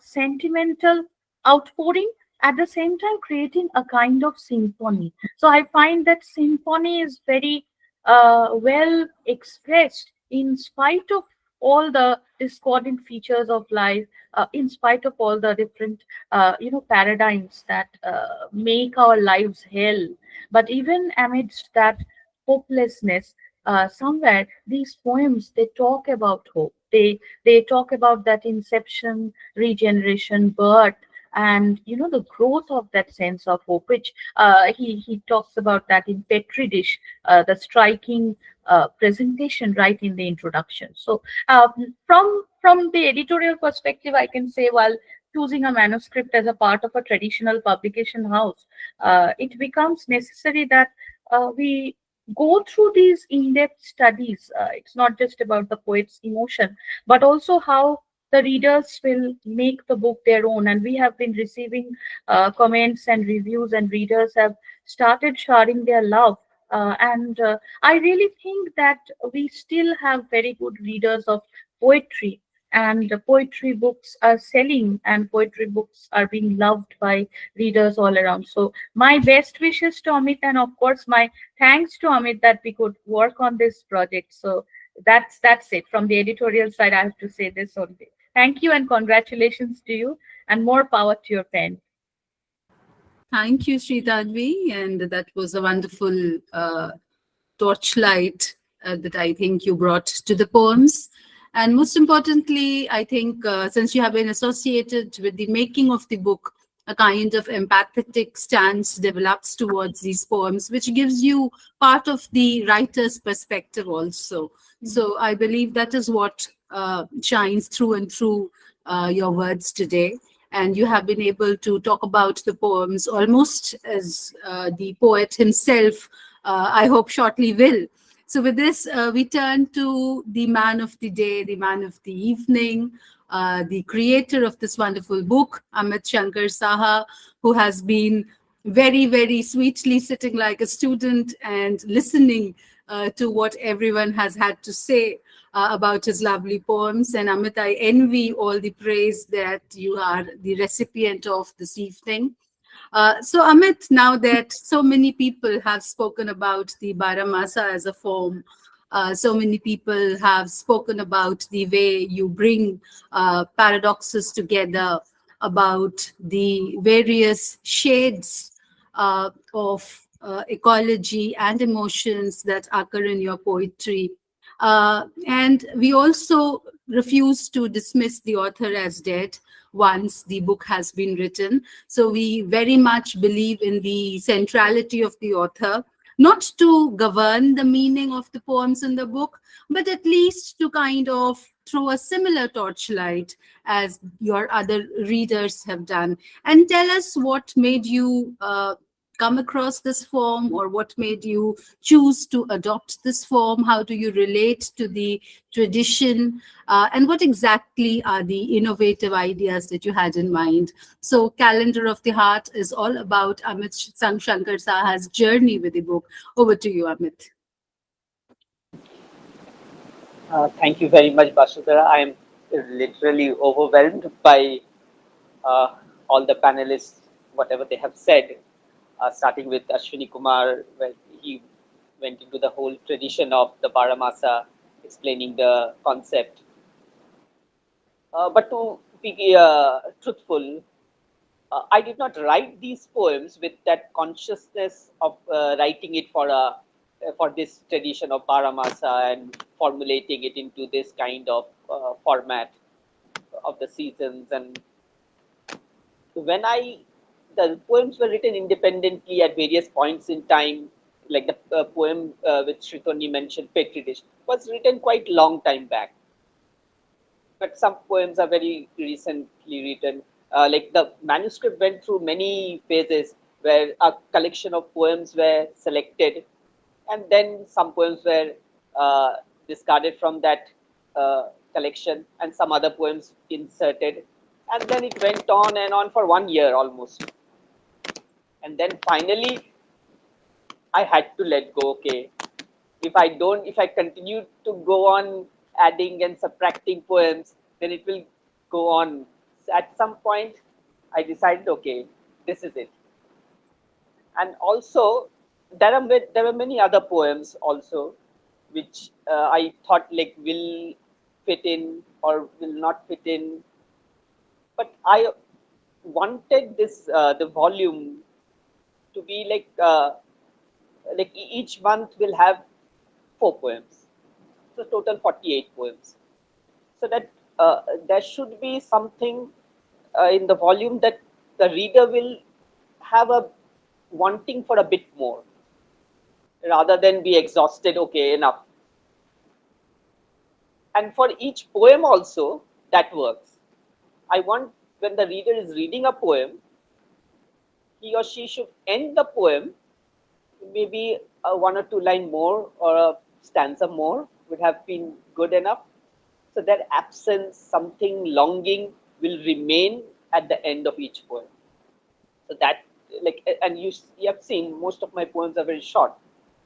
sentimental outpouring, at the same time creating a kind of symphony. So I find that symphony is very well expressed in spite of all the discordant features of life, in spite of all the different paradigms that make our lives hell. But even amidst that hopelessness, somewhere these poems, they talk about hope. They talk about that inception, regeneration, birth, and the growth of that sense of hope, which he talks about that in Petri dish, the striking presentation right in the introduction. So from the editorial perspective, I can say, while choosing a manuscript as a part of a traditional publication house, it becomes necessary that we go through these in-depth studies. It's not just about the poet's emotion, but also how the readers will make the book their own. And we have been receiving comments and reviews, and readers have started sharing their love. And I really think that we still have very good readers of poetry, and poetry books are selling, and poetry books are being loved by readers all around. So my best wishes to Amit, and of course my thanks to Amit that we could work on this project. So that's it. From the editorial side, I have to say this only. Thank you and congratulations to you, and more power to your pen. Thank you, Sreetanwi, and that was a wonderful torchlight that I think you brought to the poems. And most importantly, I think since you have been associated with the making of the book, a kind of empathetic stance develops towards these poems, which gives you part of the writer's perspective also. So I believe that is what shines through and through your words today. And you have been able to talk about the poems almost as the poet himself, I hope, shortly will. So with this, we turn to the man of the day, the man of the evening, the creator of this wonderful book, Amit Shankar Saha, who has been very, very sweetly sitting like a student and listening to what everyone has had to say about his lovely poems. And Amit, I envy all the praise that you are the recipient of this evening. So Amit, now that so many people have spoken about the Barahmasa as a form, so many people have spoken about the way you bring paradoxes together, about the various shades of ecology and emotions that occur in your poetry. And we also refuse to dismiss the author as dead once the book has been written. So we very much believe in the centrality of the author, not to govern the meaning of the poems in the book, but at least to kind of throw a similar torchlight as your other readers have done. And tell us what made you come across this form, or what made you choose to adopt this form? How do you relate to the tradition? And what exactly are the innovative ideas that you had in mind? So Calendar of the Heart is all about Amit Shankar Saha's journey with the book. Over to you, Amit. Thank you very much, Basudhara. I am literally overwhelmed by all the panelists, whatever they have said, starting with Ashwani Kumar, where he went into the whole tradition of the Barahmasa, explaining the concept. But to be truthful, I did not write these poems with that consciousness of writing it for this tradition of Barahmasa and formulating it into this kind of format of the seasons. And when the poems were written independently at various points in time, like the poem which Sreetanwi mentioned, Petri Dish, was written quite long time back. But some poems are very recently written. Like the manuscript went through many phases where a collection of poems were selected, and then some poems were discarded from that collection, and some other poems inserted, and then it went on and on for 1 year almost. And then finally, I had to let go. Okay, if I continue to go on adding and subtracting poems, then it will go on. At some point, I decided, okay, this is it. And also, there were many other poems also, which I thought like will fit in or will not fit in. But I wanted this the volume to be like each month will have 4 poems, so total 48 poems. So that there should be something in the volume that the reader will have a wanting for a bit more, rather than be exhausted. Okay, enough. And for each poem also, that works. I want when the reader is reading a poem, he or she should end the poem, maybe 1 or 2 line more or a stanza more would have been good enough. So that absence, something longing will remain at the end of each poem. So that, like, and you have seen most of my poems are very short.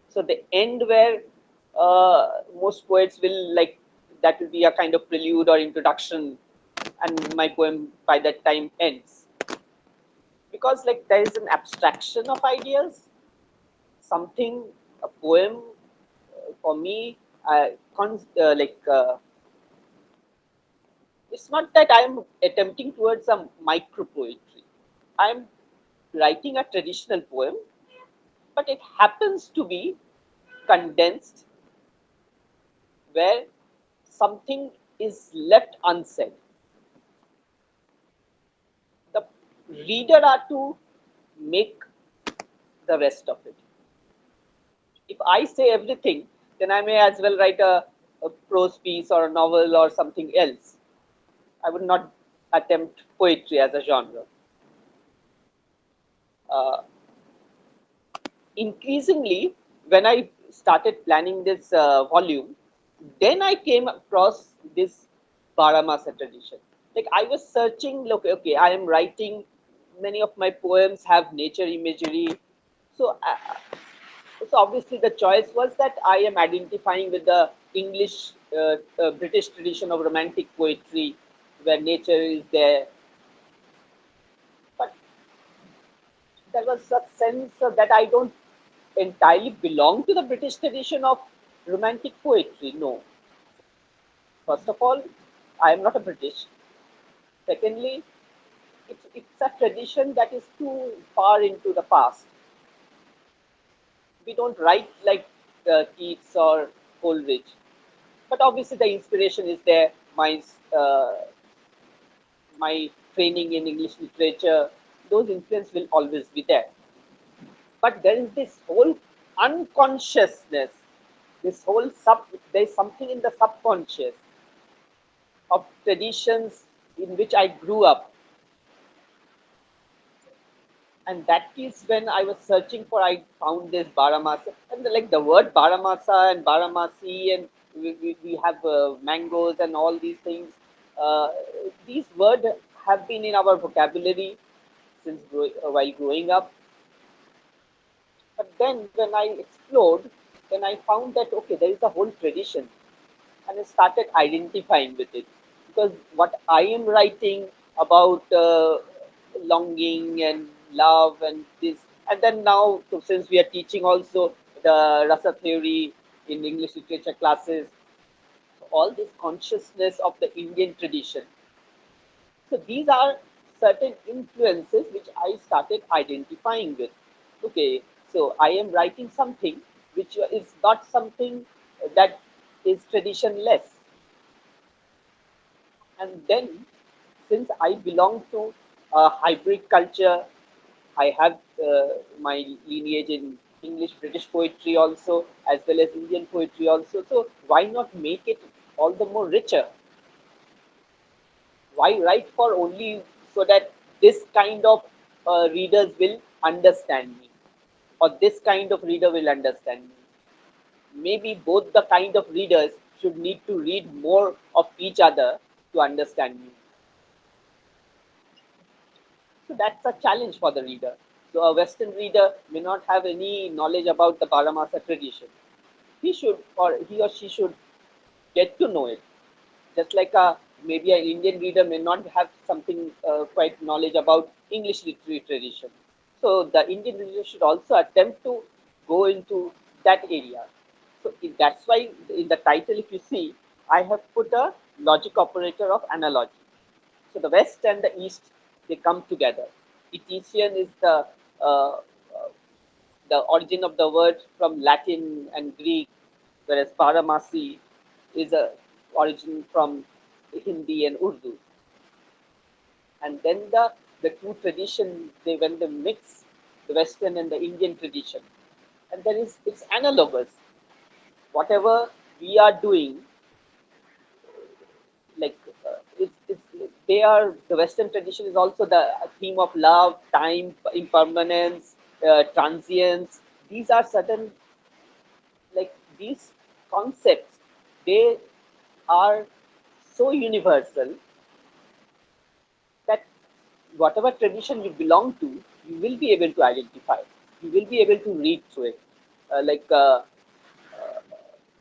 So the end where most poets will like, that will be a kind of prelude or introduction, and my poem by that time ends. Because like there is an abstraction of ideas, something, a poem for me, it's not that I am attempting towards a micro poetry. I am writing a traditional poem, but it happens to be condensed where something is left unsaid. The reader are to make the rest of it. If I say everything, then I may as well write a prose piece or a novel or something else. I would not attempt poetry as a genre. Uh, Increasingly, when I started planning this volume, then I came across this Barahmasi tradition. Like I was searching, look, okay, I am writing, many of my poems have nature imagery. So, so obviously the choice was that I am identifying with the English, British tradition of romantic poetry, where nature is there. But there was a sense that I don't entirely belong to the British tradition of romantic poetry. No. First of all, I am not a British. Secondly, it's a tradition that is too far into the past. We don't write like Keats or Coleridge. But obviously, the inspiration is there. Uh, my training in English literature, those influence will always be there. But there is this whole unconsciousness, this whole there's something in the subconscious of traditions in which I grew up. And that is when I was searching for, I found this Baramasa. And like the word Baramasa and Baramasi, and we have mangoes and all these things. Uh, these words have been in our vocabulary since while growing up. But then when I explored, then I found that okay, there is a whole tradition, and I started identifying with it because what I am writing about longing and love and this, and then now so since we are teaching also the rasa theory in English literature classes, so all this consciousness of the Indian tradition. So these are certain influences which I started identifying with. Okay, so I am writing something which is not something that is traditionless. And then, since I belong to a hybrid culture, I have my lineage in English British poetry also, as well as Indian poetry also. So why not make it all the more richer? Why write for only so that this kind of readers will understand me, or this kind of reader will understand me? Maybe both the kind of readers should need to read more of each other to understand me. So that's a challenge for the reader. So a Western reader may not have any knowledge about the Baramasa tradition. He should, or he or she should, get to know it. Just like maybe an Indian reader may not have something quite knowledge about English literary tradition. So the Indian reader should also attempt to go into that area. So that's why in the title, if you see, I have put a logic operator of analogy. So the West and the East, they come together. Etesian is uh, the origin of the word from Latin and Greek, whereas Baramasi is a origin from Hindi and Urdu. And then the two traditions, they when they mix the Western and the Indian tradition, and there is it's analogous. Whatever we are doing, like it's they are the Western tradition is also the theme of love, time, impermanence, transience. These are certain, like these concepts, they are so universal that whatever tradition you belong to, you will be able to identify, you will be able to read through it.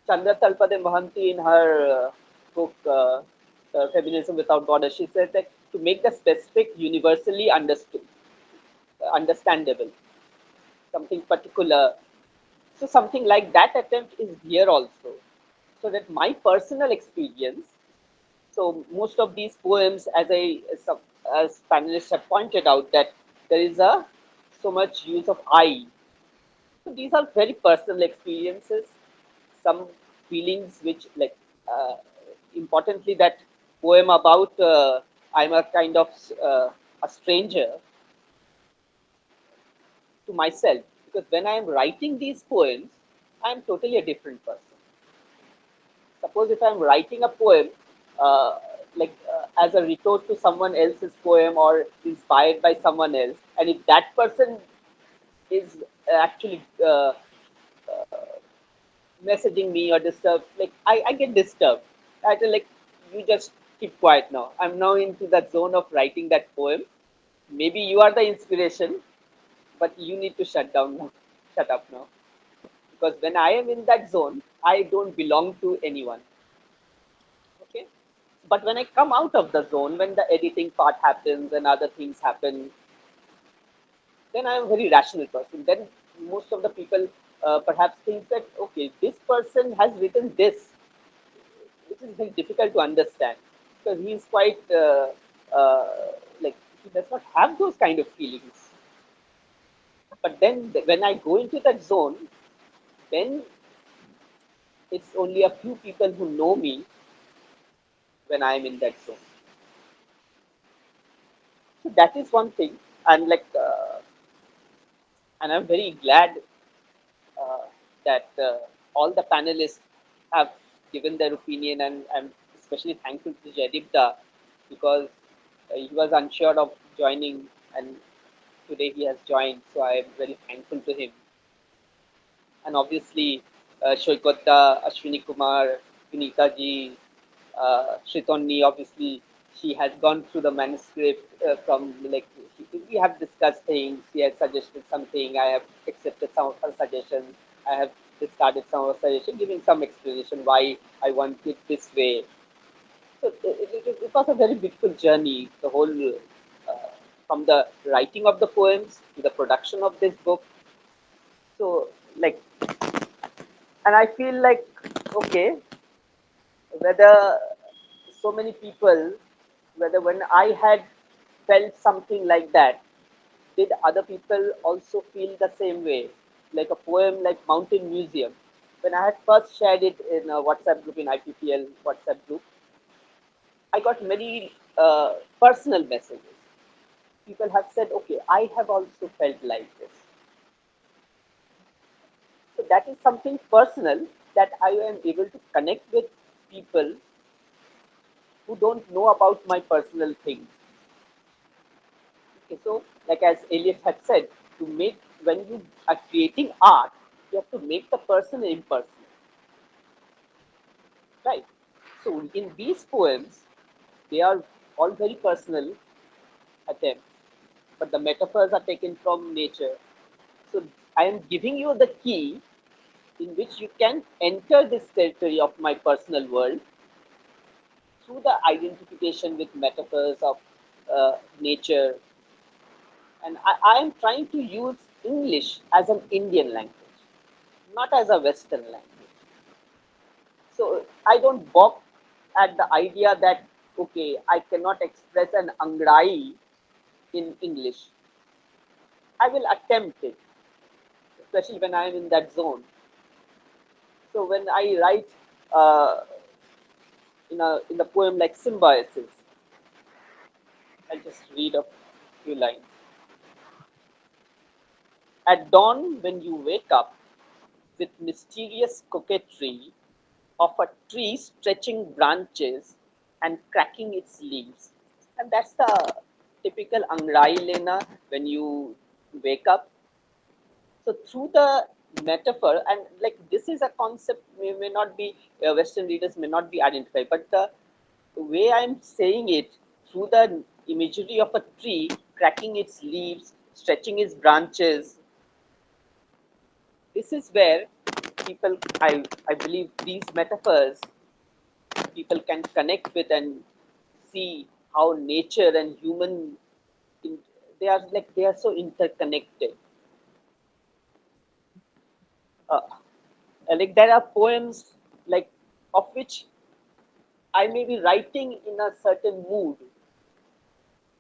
Chandra Talpade Mohanty in her book Feminism Without Borders, she said that to make the specific universally understood, understandable, something particular. So something like that attempt is here also. So that my personal experience, so most of these poems, as panelists have pointed out, that there is a so much use of I. So these are very personal experiences, some feelings which, like, importantly, that poem about I'm a kind of a stranger. to myself, because when I am writing these poems, I am totally a different person. Suppose if I am writing a poem, as a retort to someone else's poem or inspired by someone else, and if that person is actually messaging me or disturb, like I get disturbed. I tell like, you just keep quiet now. I'm now into that zone of writing that poem. Maybe you are the inspiration, but you need to shut down now. Shut up now. Because when I am in that zone, I don't belong to anyone. Okay. But when I come out of the zone, when the editing part happens and other things happen, then I am a very rational person. Then most of the people perhaps think that, okay, this person has written this, which is very difficult to understand, because he is quite like, he does not have those kind of feelings. But then when I go into that zone, then it's only a few people who know me when I am in that zone. So that is one thing, and and I'm very glad uh, that all the panelists have given their opinion, and I'm especially thankful to Jaydeep Da, because he was unsure of joining, and today he has joined, so I am very thankful to him. And obviously, Saikat, Ashwani Kumar, Vinita ji, Sreetanwi, obviously, she has gone through the manuscript from like, we have discussed things. She has suggested something. I have accepted some of her suggestions. I have discarded some of her suggestions, giving some explanation why I want it this way. So it was a very beautiful journey. The whole from the writing of the poems to the production of this book. So like, and I feel like, okay, whether so many people, whether when I had felt something like that, did other people also feel the same way? Like a poem like Mountain Museum. When I had first shared it in a WhatsApp group, in IPPL WhatsApp group, I got many personal messages. People have said, okay, I have also felt like this. So that is something personal, that I am able to connect with people who don't know about my personal things. Okay, so like as Eliot had said, to make, when you are creating art, you have to make the person impersonal, right? So in these poems, they are all very personal attempts, but the metaphors are taken from nature. So I am giving you the key in which you can enter this territory of my personal world through the identification with metaphors of nature. And I am trying to use English as an Indian language, not as a Western language. So I don't balk at the idea that, okay, I cannot express an angrai in English. I will attempt it, especially when I am in that zone. So when I write in the poem like Symbiosis, I'll just read a few lines. At dawn, when you wake up with mysterious coquetry of a tree stretching branches and cracking its leaves. And that's the typical Angrai Lena when you wake up. So through the metaphor, and like this is a concept may not be, Western readers may not be identified, but the way I'm saying it, through the imagery of a tree cracking its leaves, stretching its branches, this is where people, I believe these metaphors people can connect with and see how nature and human, they are like, they are so interconnected. uh, like there are poems like, of which I may be writing in a certain mood,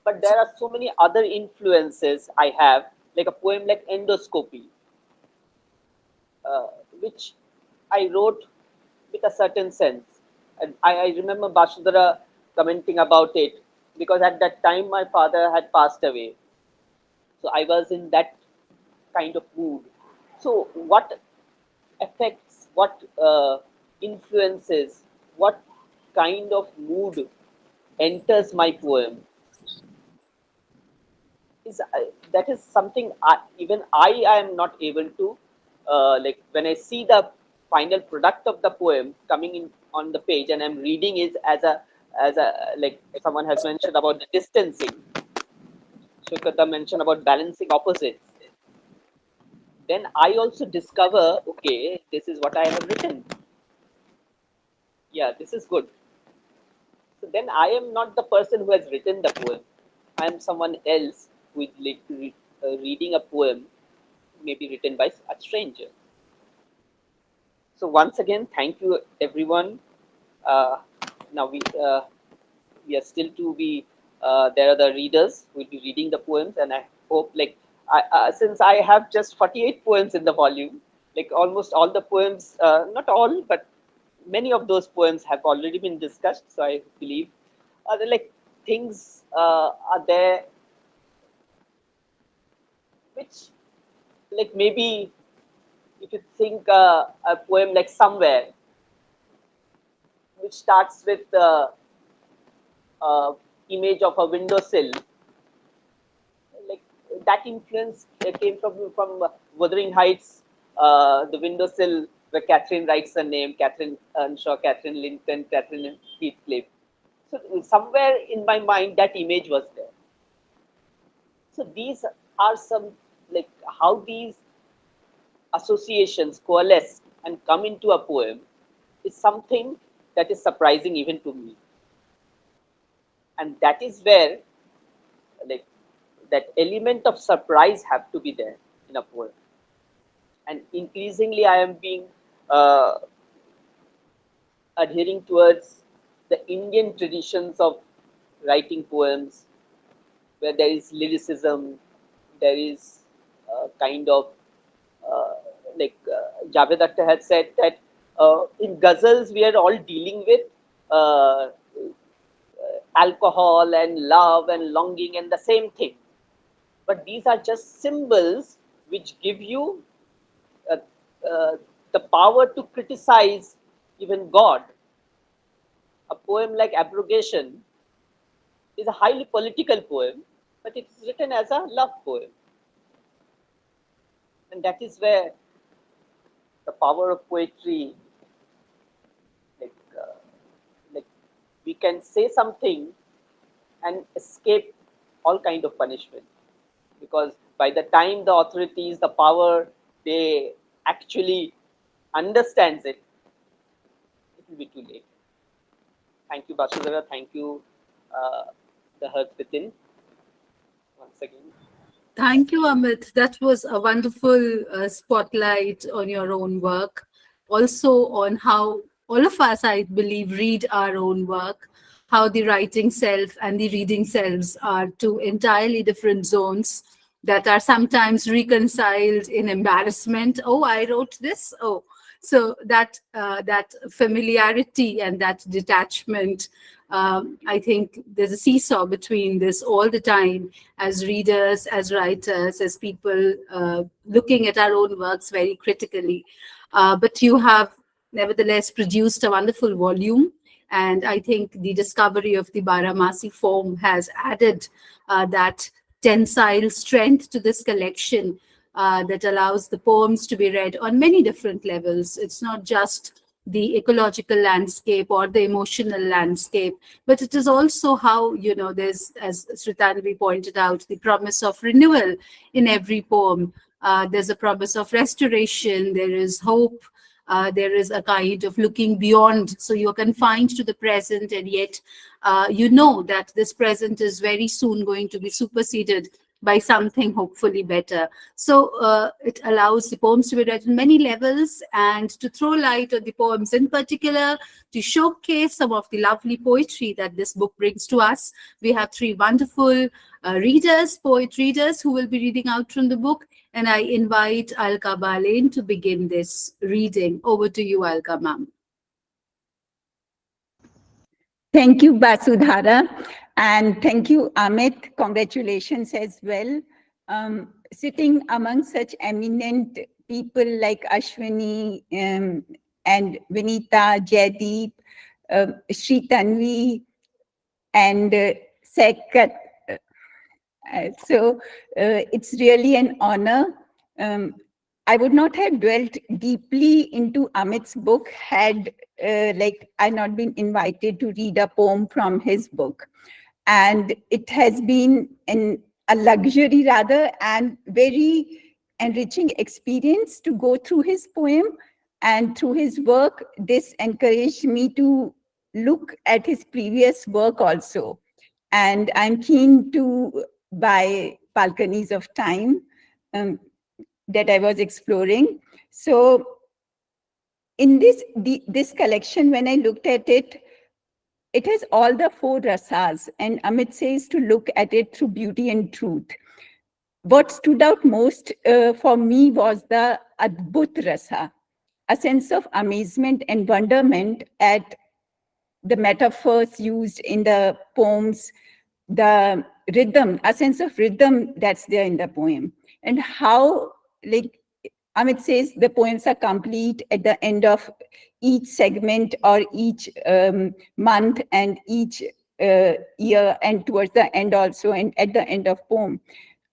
but there are so many other influences I have, like a poem like Endoscopy, uh, which I wrote with a certain sense. And I remember Basudara commenting about it, because at that time my father had passed away. So I was in that kind of mood. So what affects, what influences, what kind of mood enters my poem is that is something even I am not able to like when I see the final product of the poem coming in on the page and I'm reading it as a like someone has mentioned about the distancing. Shukata mentioned about balancing opposites. Then I also discover, okay, this is what I have written. Yeah, this is good. So then I am not the person who has written the poem. I am someone else who is like reading a poem, maybe written by a stranger. So once again, thank you everyone. Now we are still to be there are the readers who will be reading the poems, and I hope like since I have just 48 poems in the volume, like almost all the poems, not all, but many of those poems have already been discussed. So I believe like things are there which like maybe if you think a poem like Somewhere, which starts with the image of a windowsill, like that influence came from Wuthering Heights, the windowsill where Catherine writes her name, Catherine Earnshaw, Catherine Linton, Catherine Heathcliff. So somewhere in my mind that image was there. So these are some like how these associations coalesce and come into a poem is something that is surprising even to me. And that is where like that element of surprise have to be there in a poem. And increasingly I am being adhering towards the Indian traditions of writing poems where there is lyricism, there is kind of like Javed Akhtar had said that in ghazals we are all dealing with alcohol and love and longing and the same thing. But these are just symbols which give you uh, the power to criticize even God. A poem like Abrogation is a highly political poem, but it is written as a love poem. And that is where the power of poetry, like, like we can say something and escape all kind of punishment. Because by the time the authorities, the power, they actually understands it, it will be too late. Thank you, Basudhara. Thank you, the Hearth Within, once again. Thank you, Amit. That was a wonderful spotlight on your own work. Also on how all of us, I believe, read our own work, how the writing self and the reading selves are two entirely different zones that are sometimes reconciled in embarrassment. Oh, I wrote this. Oh, so that that familiarity and that detachment, I think there's a seesaw between this all the time as readers, as writers, as people looking at our own works very critically. But you have nevertheless produced a wonderful volume. And I think the discovery of the Barahmasi form has added that tensile strength to this collection that allows the poems to be read on many different levels. It's not just the ecological landscape or the emotional landscape, but it is also how, you know, there's, as Sreetanwi pointed out, the promise of renewal in every poem. There's a promise of restoration, there is hope, there is a kind of looking beyond. So you're confined to the present, and yet you know that this present is very soon going to be superseded by something hopefully better. So it allows the poems to be read on many levels and to throw light on the poems in particular, to showcase some of the lovely poetry that this book brings to us. We have three wonderful readers, poet readers, who will be reading out from the book. And I invite Alka Balain to begin this reading. Over to you, Alka, ma'am. Thank you, Basudhara. And thank you, Amit. Congratulations as well. sitting among such eminent people like Ashwani and Vinita, Jaydeep, Sreetanwi, and Saikat. So it's really an honor. I would not have dwelt deeply into Amit's book had I not been invited to read a poem from his book. And it has been a luxury rather and very enriching experience to go through his poem. And through his work, this encouraged me to look at his previous work also. And I'm keen to buy Balconies of Time that I was exploring. So in this collection, when I looked at it, it has all the 4 rasas, and Amit says to look at it through beauty and truth. What stood out most for me was the Adbhut rasa, a sense of amazement and wonderment at the metaphors used in the poems, the rhythm, a sense of rhythm that's there in the poem, and how, like Amit says, the poems are complete at the end of each segment or each month and each year, and towards the end also, and at the end of poem.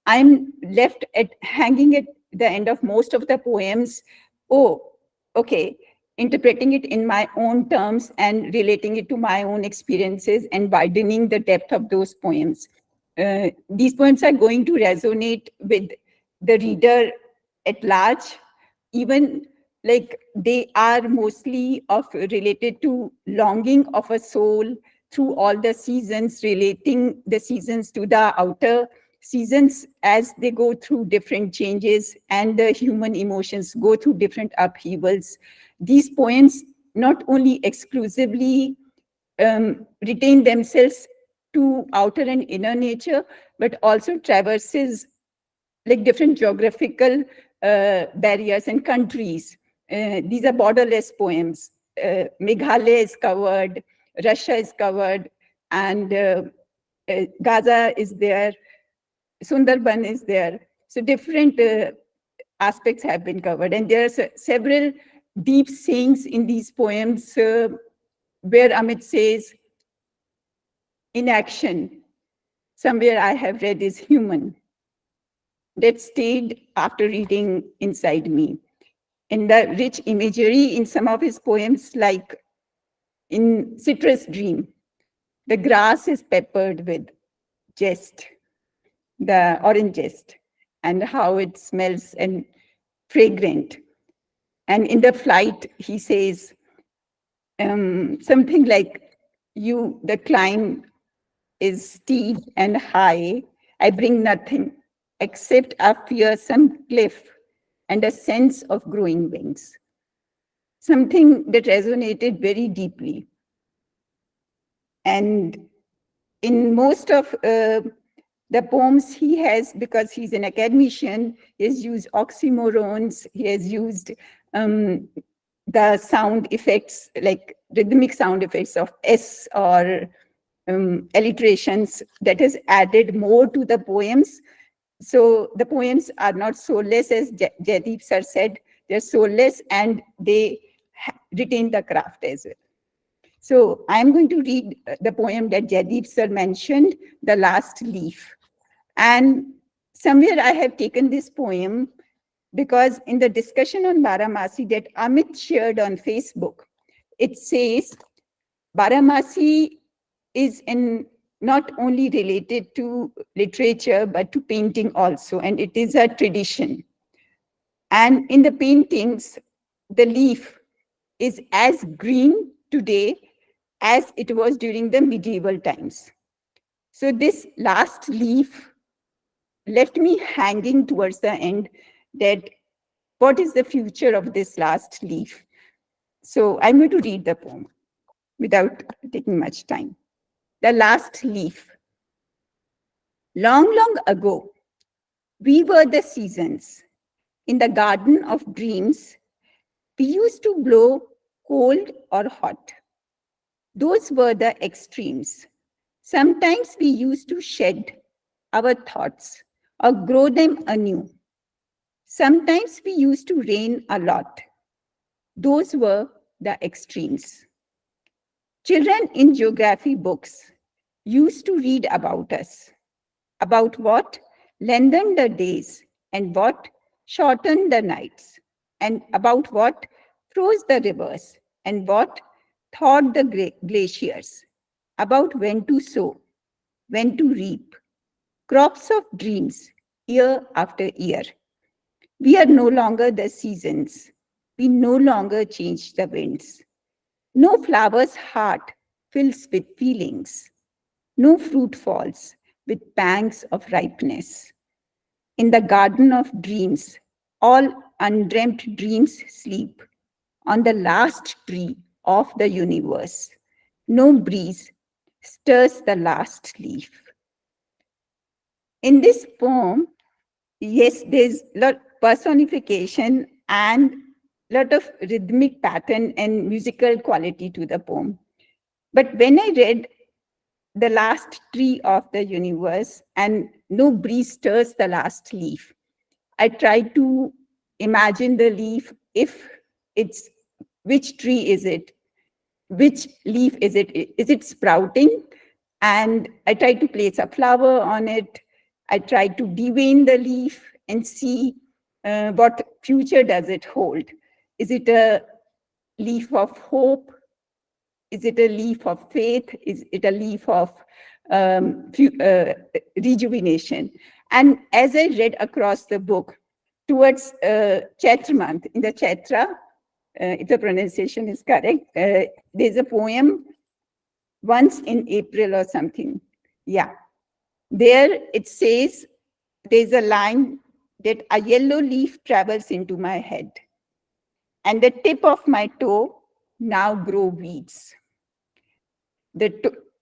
I'm left at hanging at the end of most of the poems. Oh, okay, interpreting it in my own terms and relating it to my own experiences and widening the depth of those poems. These poems are going to resonate with the reader at large, even like they are mostly related to longing of a soul through all the seasons, relating the seasons to the outer seasons as they go through different changes and the human emotions go through different upheavals. These poems not only exclusively retain themselves to outer and inner nature, but also traverses like different geographical barriers and countries. These are borderless poems. Meghalaya is covered, Russia is covered, and Gaza is there, Sundarban is there. So different aspects have been covered. And there are several deep sayings in these poems where Amit says, inaction, somewhere I have read is human. That stayed after reading inside me. And the rich imagery in some of his poems, like in Citrus Dream, the grass is peppered with zest, the orange zest, and how it smells and fragrant. And in the flight, he says something like, the climb is steep and high. I bring nothing except a fearsome cliff and a sense of growing wings. Something that resonated very deeply. And in most of the poems he has, because he's an academician, he has used oxymorons, he has used the sound effects, like rhythmic sound effects of S or alliterations that has added more to the poems. So the poems are not soulless, as Jaydeep sir said, they're soulless and they retain the craft as well. So I'm going to read the poem that Jaydeep sir mentioned, The Last Leaf. And somewhere I have taken this poem because in the discussion on Barahmasi that Amit shared on Facebook, it says Barahmasi is not only related to literature, but to painting also, and it is a tradition. And in the paintings, the leaf is as green today as it was during the medieval times. So this last leaf left me hanging towards the end, that what is the future of this last leaf? So I'm going to read the poem without taking much time. The Last Leaf. Long, long ago, we were the seasons. In the garden of dreams, we used to blow cold or hot. Those were the extremes. Sometimes we used to shed our thoughts or grow them anew. Sometimes we used to rain a lot. Those were the extremes. Children in geography books used to read about us, about what lengthened the days and what shortened the nights, and about what froze the rivers and what thawed the glaciers, about when to sow, when to reap, crops of dreams year after year. We are no longer the seasons. We no longer change the winds. No flower's heart fills with feelings. No fruit falls with pangs of ripeness. In the garden of dreams, all undreamt dreams sleep on the last tree of the universe. No breeze stirs the last leaf. In this poem, yes, there's a lot of personification and a lot of rhythmic pattern and musical quality to the poem. But when I read the last tree of the universe and no breeze stirs the last leaf, I tried to imagine the leaf, if it's, which tree is it? Which leaf is it? Is it sprouting? And I tried to place a flower on it. I tried to devein the leaf and see what future does it hold. Is it a leaf of hope? Is it a leaf of faith? Is it a leaf of rejuvenation? And as I read across the book, towards Chaitra month, in the Chaitra, if the pronunciation is correct, there's a poem, Once in April or something. Yeah. There it says, there's a line that a yellow leaf travels into my head, and the tip of my toe now grow weeds. The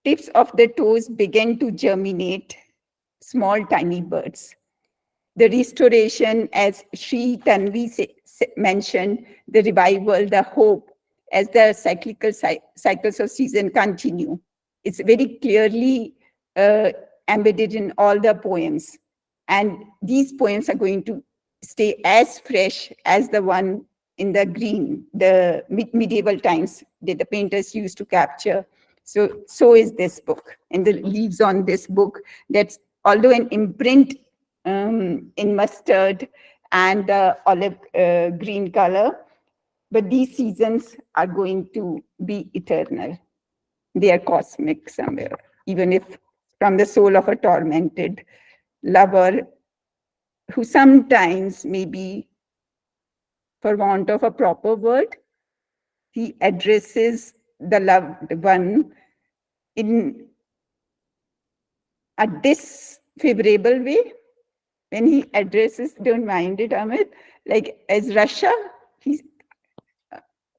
tips of the toes began to germinate small tiny birds. The restoration, as Sreetanvi mentioned, the revival, the hope, as the cycles of season continue. It's very clearly embedded in all the poems. And these poems are going to stay as fresh as the one in the green, the medieval times that the painters used to capture. So is this book. And the leaves on this book, that's although an imprint in mustard and olive green color, but these seasons are going to be eternal. They are cosmic somewhere, even if from the soul of a tormented lover who sometimes, maybe for want of a proper word, he addresses the loved one in a disfavorable way. When he addresses, don't mind it, Amit, like as Russia, he's,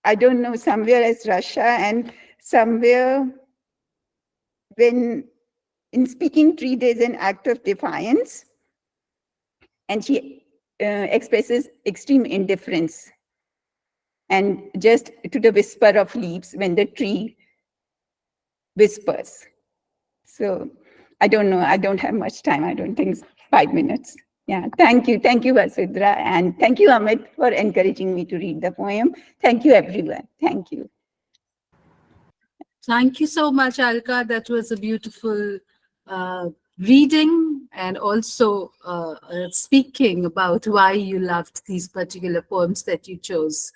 I don't know, somewhere as Russia, and somewhere when in speaking tree, there's an act of defiance, and she expresses extreme indifference, and just to the whisper of leaves when the tree whispers. So I don't know, I don't have much time. I don't think it's 5 minutes. Yeah, thank you, Vasudhara, and thank you, Amit, for encouraging me to read the poem. Thank you, everyone. Thank you. Thank you so much, Alka. That was a beautiful reading, and also speaking about why you loved these particular poems that you chose.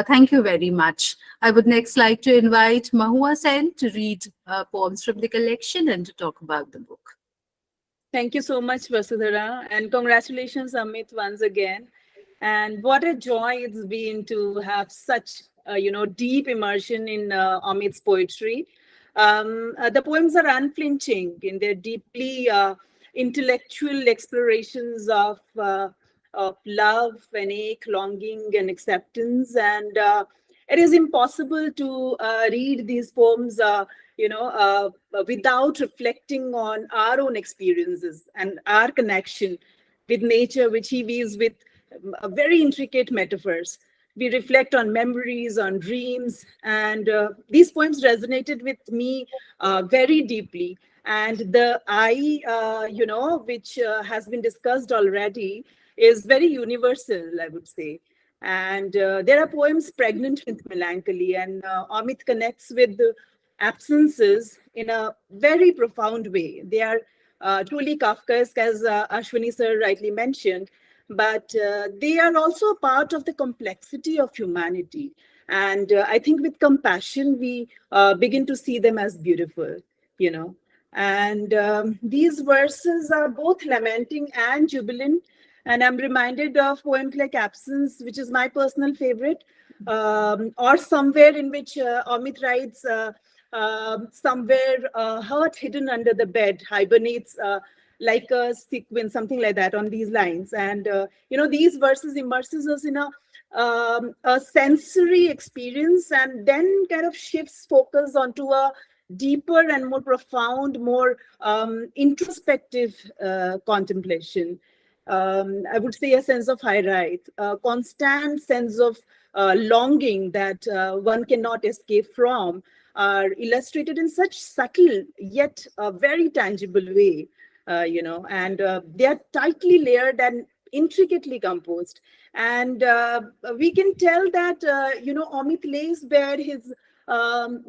Thank you very much. I would next like to invite Mahua Sen to read poems from the collection and to talk about the book. Thank you so much, Vasudhara, and congratulations, Amit, once again. And what a joy it's been to have such deep immersion in Amit's poetry. The poems are unflinching in their deeply intellectual explorations of love and ache, longing and acceptance. And it is impossible to read these poems without reflecting on our own experiences and our connection with nature, which he weaves with very intricate metaphors. We reflect on memories, on dreams, and these poems resonated with me very deeply. And the I, which has been discussed already, is very universal, I would say. And there are poems pregnant with melancholy, and Amit connects with the absences in a very profound way. They are truly Kafkaesque, as Ashwani sir rightly mentioned, but they are also a part of the complexity of humanity. And I think with compassion, we begin to see them as beautiful, you know. And these verses are both lamenting and jubilant. And I'm reminded of poems like Absence, which is my personal favorite, or Somewhere, in which Amit writes, somewhere Hearth hidden under the bed hibernates like a sequin, something like that, on these lines. And, these verses immerses us in a sensory experience, and then kind of shifts focus onto a deeper and more profound, more introspective contemplation. I would say a sense of high a constant sense of longing that one cannot escape from, are illustrated in such subtle yet very tangible way, and they are tightly layered and intricately composed. And we can tell that, Amit lays bare his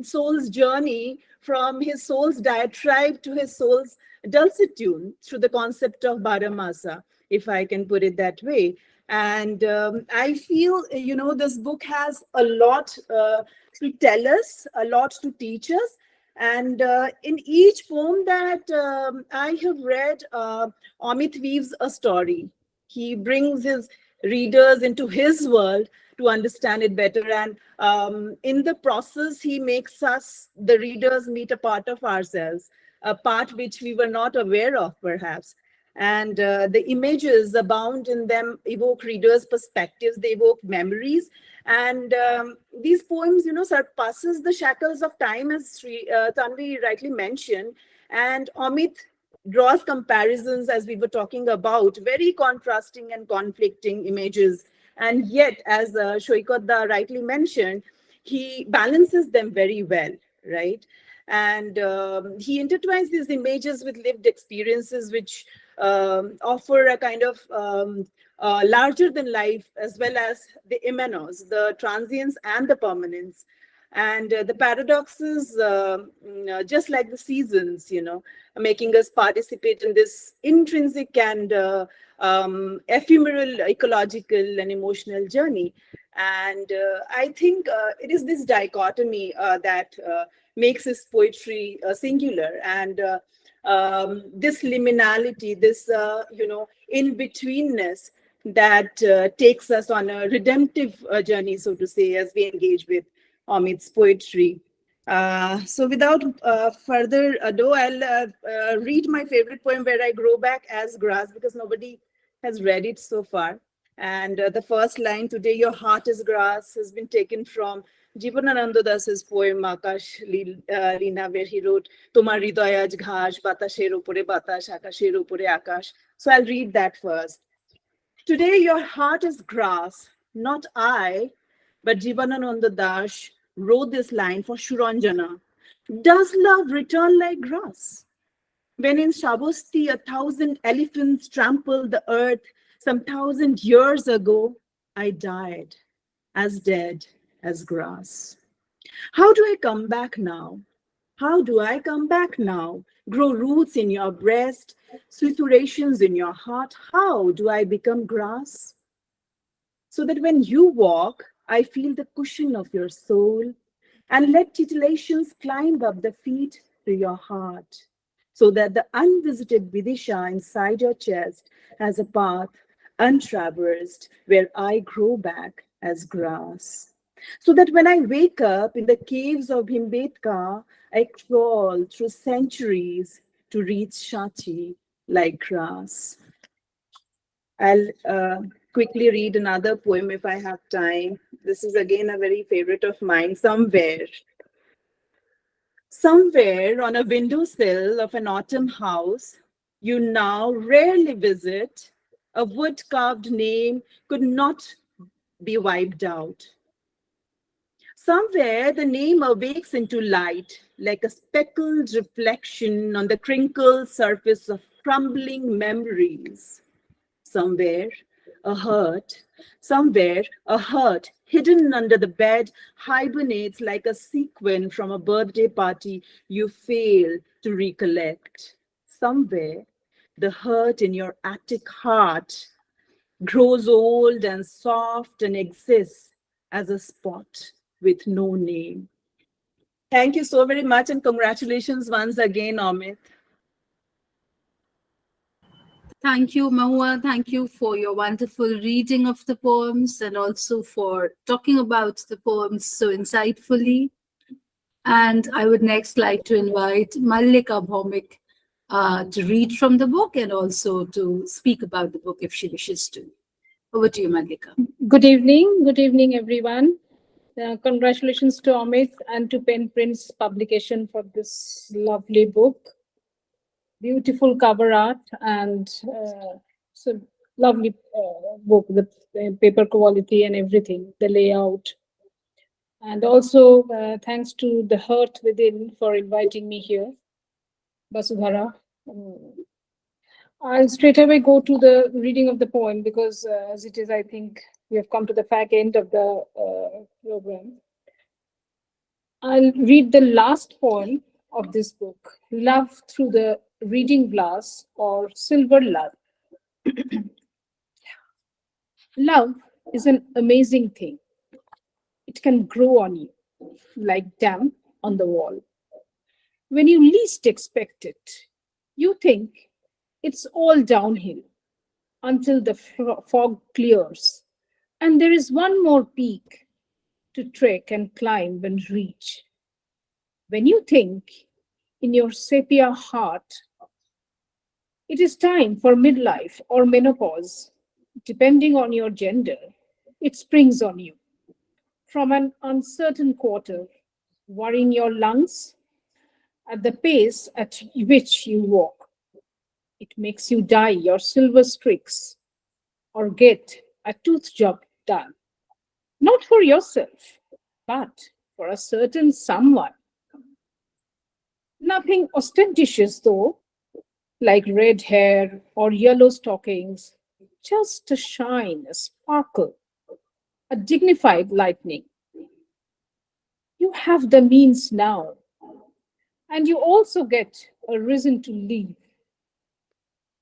soul's journey from his soul's diatribe to his soul's dulcet tune through the concept of Barahmasi, if I can put it that way. And I feel, this book has a lot to tell us, a lot to teach us. And in each poem that I have read, Amit weaves a story. He brings his readers into his world to understand it better. And in the process, he makes us, the readers, meet a part of ourselves, a part which we were not aware of, perhaps. And the images abound in them evoke readers' perspectives, they evoke memories. And these poems, surpasses the shackles of time, as Tanvi rightly mentioned. And Amit draws comparisons, as we were talking about, very contrasting and conflicting images. And yet, as Saikat rightly mentioned, he balances them very well, right? And he intertwines these images with lived experiences, which offer a kind of larger than life, as well as the immanos, the transience and the permanence. And the paradoxes, just like the seasons, making us participate in this intrinsic and ephemeral ecological and emotional journey. And I think it is this dichotomy that makes his poetry singular. And this liminality, this, in-betweenness that takes us on a redemptive journey, so to say, as we engage with Amit's poetry. So without further ado, I'll read my favorite poem, Where I Grow Back as Grass, because nobody has read it so far. And the first line, Today Your Heart is Grass, has been taken from Jivanananda Das's poem Akash Leena, where he wrote, Tomar hridoy aaj ghash, batasher upore batash, akasher upore akash. So I'll read that first. Today your heart is grass, not I, but Jivanananda Das wrote this line for Shuranjana. Does love return like grass? When in Shabasti 1,000 elephants trampled the earth some 1,000 years ago, I died, as dead as grass. How do I come back now? How do I come back now? Grow roots in your breast, susurrations in your heart. How do I become grass? So that when you walk, I feel the cushion of your soul, and let titillations climb up the feet to your heart, so that the unvisited Vidisha inside your chest has a path untraversed where I grow back as grass. So that when I wake up in the caves of Bhimbetka, I crawl through centuries to reach Shati like grass. I'll quickly read another poem if I have time. This is again a very favorite of mine, Somewhere. Somewhere on a windowsill of an autumn house, you now rarely visit, a wood-carved name could not be wiped out. Somewhere the name awakes into light like a speckled reflection on the crinkled surface of crumbling memories. Somewhere a hurt, somewhere a hurt hidden under the bed hibernates like a sequin from a birthday party you fail to recollect. Somewhere the hurt in your attic heart grows old and soft and exists as a spot with no name. Thank you so very much and congratulations once again, Amit. Thank you, Mahua. Thank you for your wonderful reading of the poems and also for talking about the poems so insightfully. And I would next like to invite Mallika Bhaumik to read from the book and also to speak about the book if she wishes to. Over to you, Mallika. Good evening, everyone. Congratulations to Amit and to Penprints Publication for this lovely book. Beautiful cover art and so lovely book, the paper quality and everything, the layout. And also thanks to the Hearth Within for inviting me here, Vasudhara. I'll straight away go to the reading of the poem because as it is, I think we have come to the fag end of the program. I'll read the last poem of this book, Love Through the Reading Glass or Silver Love. Love is an amazing thing. It can grow on you like damp on the wall. When you least expect it, you think it's all downhill until the fog clears and there is one more peak to trek and climb and reach. When you think in your sepia heart, it is time for midlife or menopause, depending on your gender, it springs on you. From an uncertain quarter, worrying your lungs at the pace at which you walk. It makes you dye your silver streaks or get a tooth job done. Not for yourself, but for a certain someone. Nothing ostentatious though, like red hair or yellow stockings, just a shine, a sparkle, a dignified lightning. You have the means now, and you also get a reason to leave.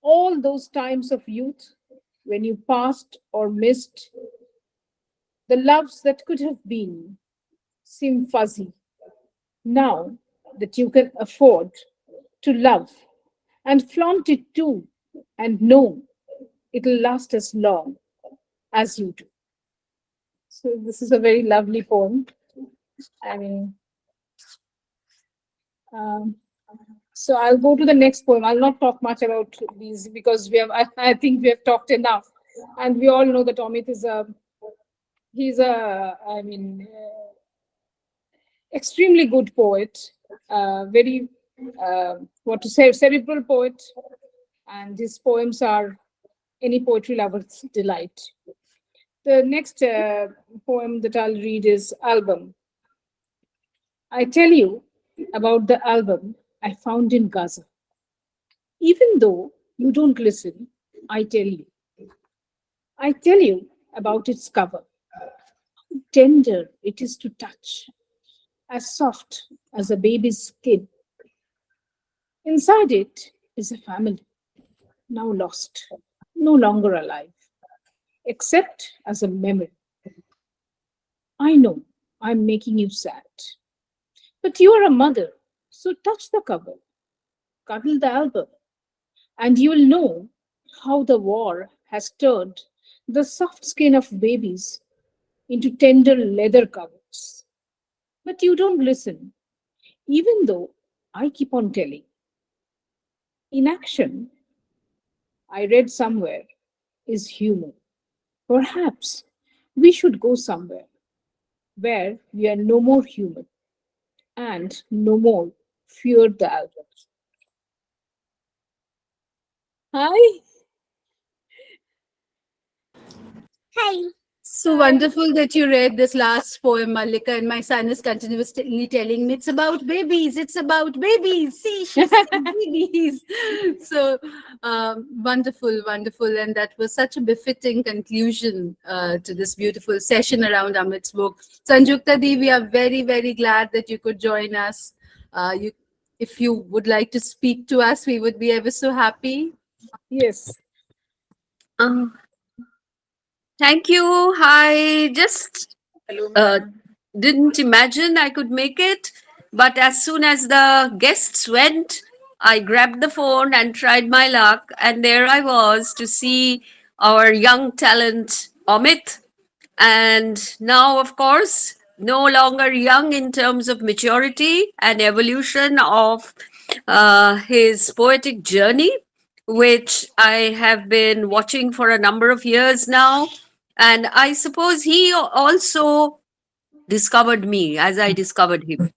All those times of youth when you passed or missed, the loves that could have been seem fuzzy. Now that you can afford to love and flaunt it too, and know it'll last as long as you do. So this is a very lovely poem. I mean, so I'll go to the next poem. I'll not talk much about these because we have. I think we have talked enough, and we all know that Amit is extremely good poet, very cerebral poet, and his poems are any poetry lover's delight. The next poem that I'll read is Album. I tell you about the album I found in Gaza. Even though you don't listen, I tell you. I tell you about its cover. How tender it is to touch, as soft as a baby's skin. Inside it is a family, now lost, no longer alive, except as a memory. I know I'm making you sad, but you are a mother, so touch the cover, cuddle the album, and you will know how the war has turned the soft skin of babies into tender leather covers. But you don't listen, even though I keep on telling. Inaction, I read somewhere, is human. Perhaps we should go somewhere where we are no more human and no more fear the album. Hi. Hi. So wonderful that you read this last poem, Mallika, and my son is continuously telling me it's about babies, it's about babies. See, she's saying babies. So wonderful, wonderful. And that was such a befitting conclusion to this beautiful session around Amit's book. Sanjukta Di, we are very, very glad that you could join us. If you would like to speak to us, we would be ever so happy. Yes. Thank you. I just didn't imagine I could make it, but as soon as the guests went, I grabbed the phone and tried my luck, and there I was to see our young talent Amit. And now, of course, no longer young in terms of maturity and evolution of his poetic journey, which I have been watching for a number of years now. And I suppose he also discovered me as I discovered him.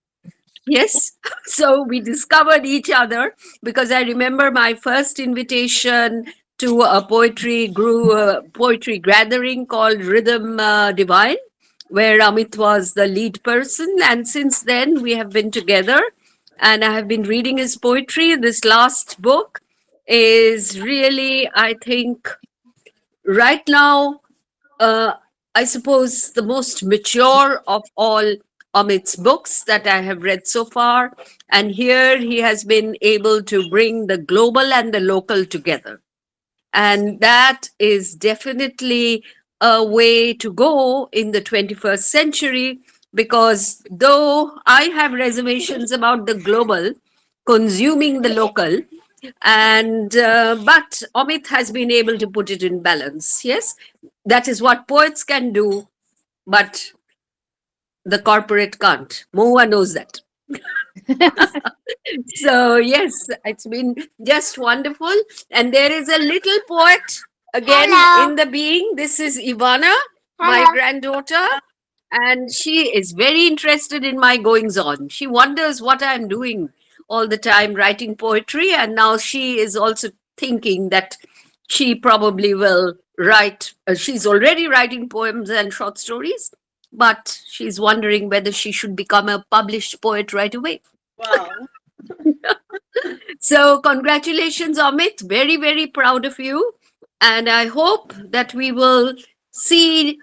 Yes, so we discovered each other, because I remember my first invitation to a poetry gathering called Rhythm Divine, where Amit was the lead person. And since then, we have been together, and I have been reading his poetry. This last book is really, I think, right now, I suppose the most mature of all Amit's books that I have read so far. And here he has been able to bring the global and the local together. And that is definitely a way to go in the 21st century, because though I have reservations about the global consuming the local, and but Amit has been able to put it in balance. Yes, that is what poets can do, but the corporate can't. Mahua knows that. So yes, it's been just wonderful. And there is a little poet again in the being. This is Ivana, my granddaughter, and she is very interested in my goings on. She wonders what I'm doing all the time, writing poetry, and now she is also thinking that she probably will write. She's already writing poems and short stories, but she's wondering whether she should become a published poet right away. Wow. So congratulations, Amit. Very, very proud of you. And I hope that we will see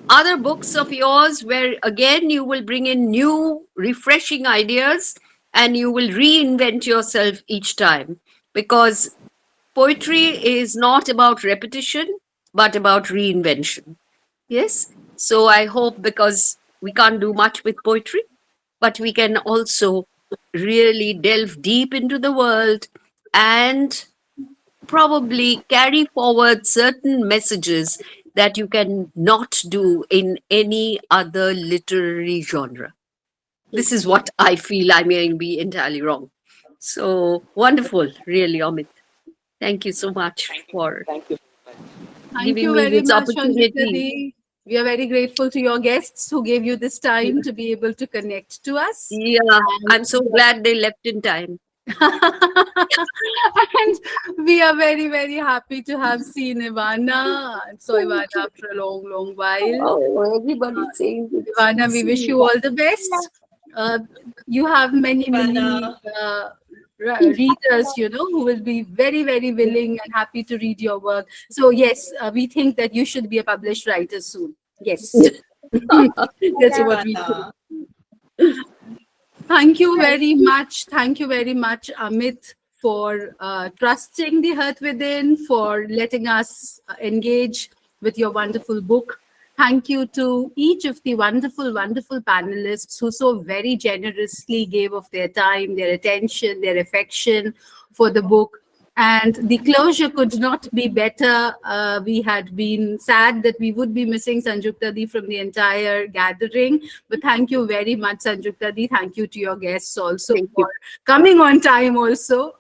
other books of yours where again you will bring in new, refreshing ideas and you will reinvent yourself each time. Because poetry is not about repetition, but about reinvention. Yes. So I hope, because we can't do much with poetry, but we can also really delve deep into the world and probably carry forward certain messages that you can not do in any other literary genre. This is what I feel. I may be entirely wrong. So wonderful, really, Amit. Thank you so much for Thank you. Thank giving you me very this much, opportunity. Sanjukta Di. We are very grateful to your guests who gave you this time to be able to connect to us. Yeah, I'm so glad they left in time. And we are very, very happy to have seen Ivana. So Ivana, after a long, long while. Oh, everybody's saying this. Ivana, we wish you all the best. You have many, many readers, who will be very, very willing and happy to read your work. So yes, we think that you should be a published writer soon. Yes. That's what we think. Thank you very much. Thank you very much, Amit, for trusting the Hearth Within, for letting us engage with your wonderful book. Thank you to each of the wonderful, wonderful panelists who so very generously gave of their time, their attention, their affection for the book. And the closure could not be better. We had been sad that we would be missing Sanjukta Di from the entire gathering. But thank you very much, Sanjukta Di. Thank you to your guests also for coming on time also,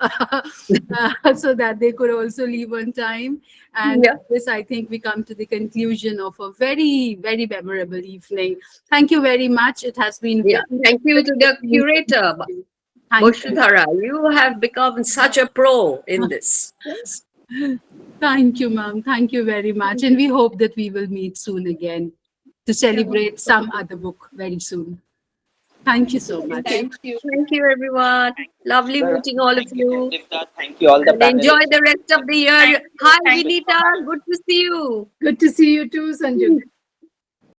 so that they could also leave on time. And this, I think, we come to the conclusion of a very, very memorable evening. Thank you very much. It has been Thank you to the curator, Vasudhara. You have become such a pro in this. Yes. Thank you, ma'am. Thank you very much. And we hope that we will meet soon again to celebrate some other book very soon. Thank you so much. Thank you. Thank you, everyone. Lovely meeting all of Thank you, you. Devdutt. Thank you, all the And enjoy panelists. the rest of the year. Thank you. Hi, Thank you so Vinita. much. Good to see you. Good to see you too, Sanju.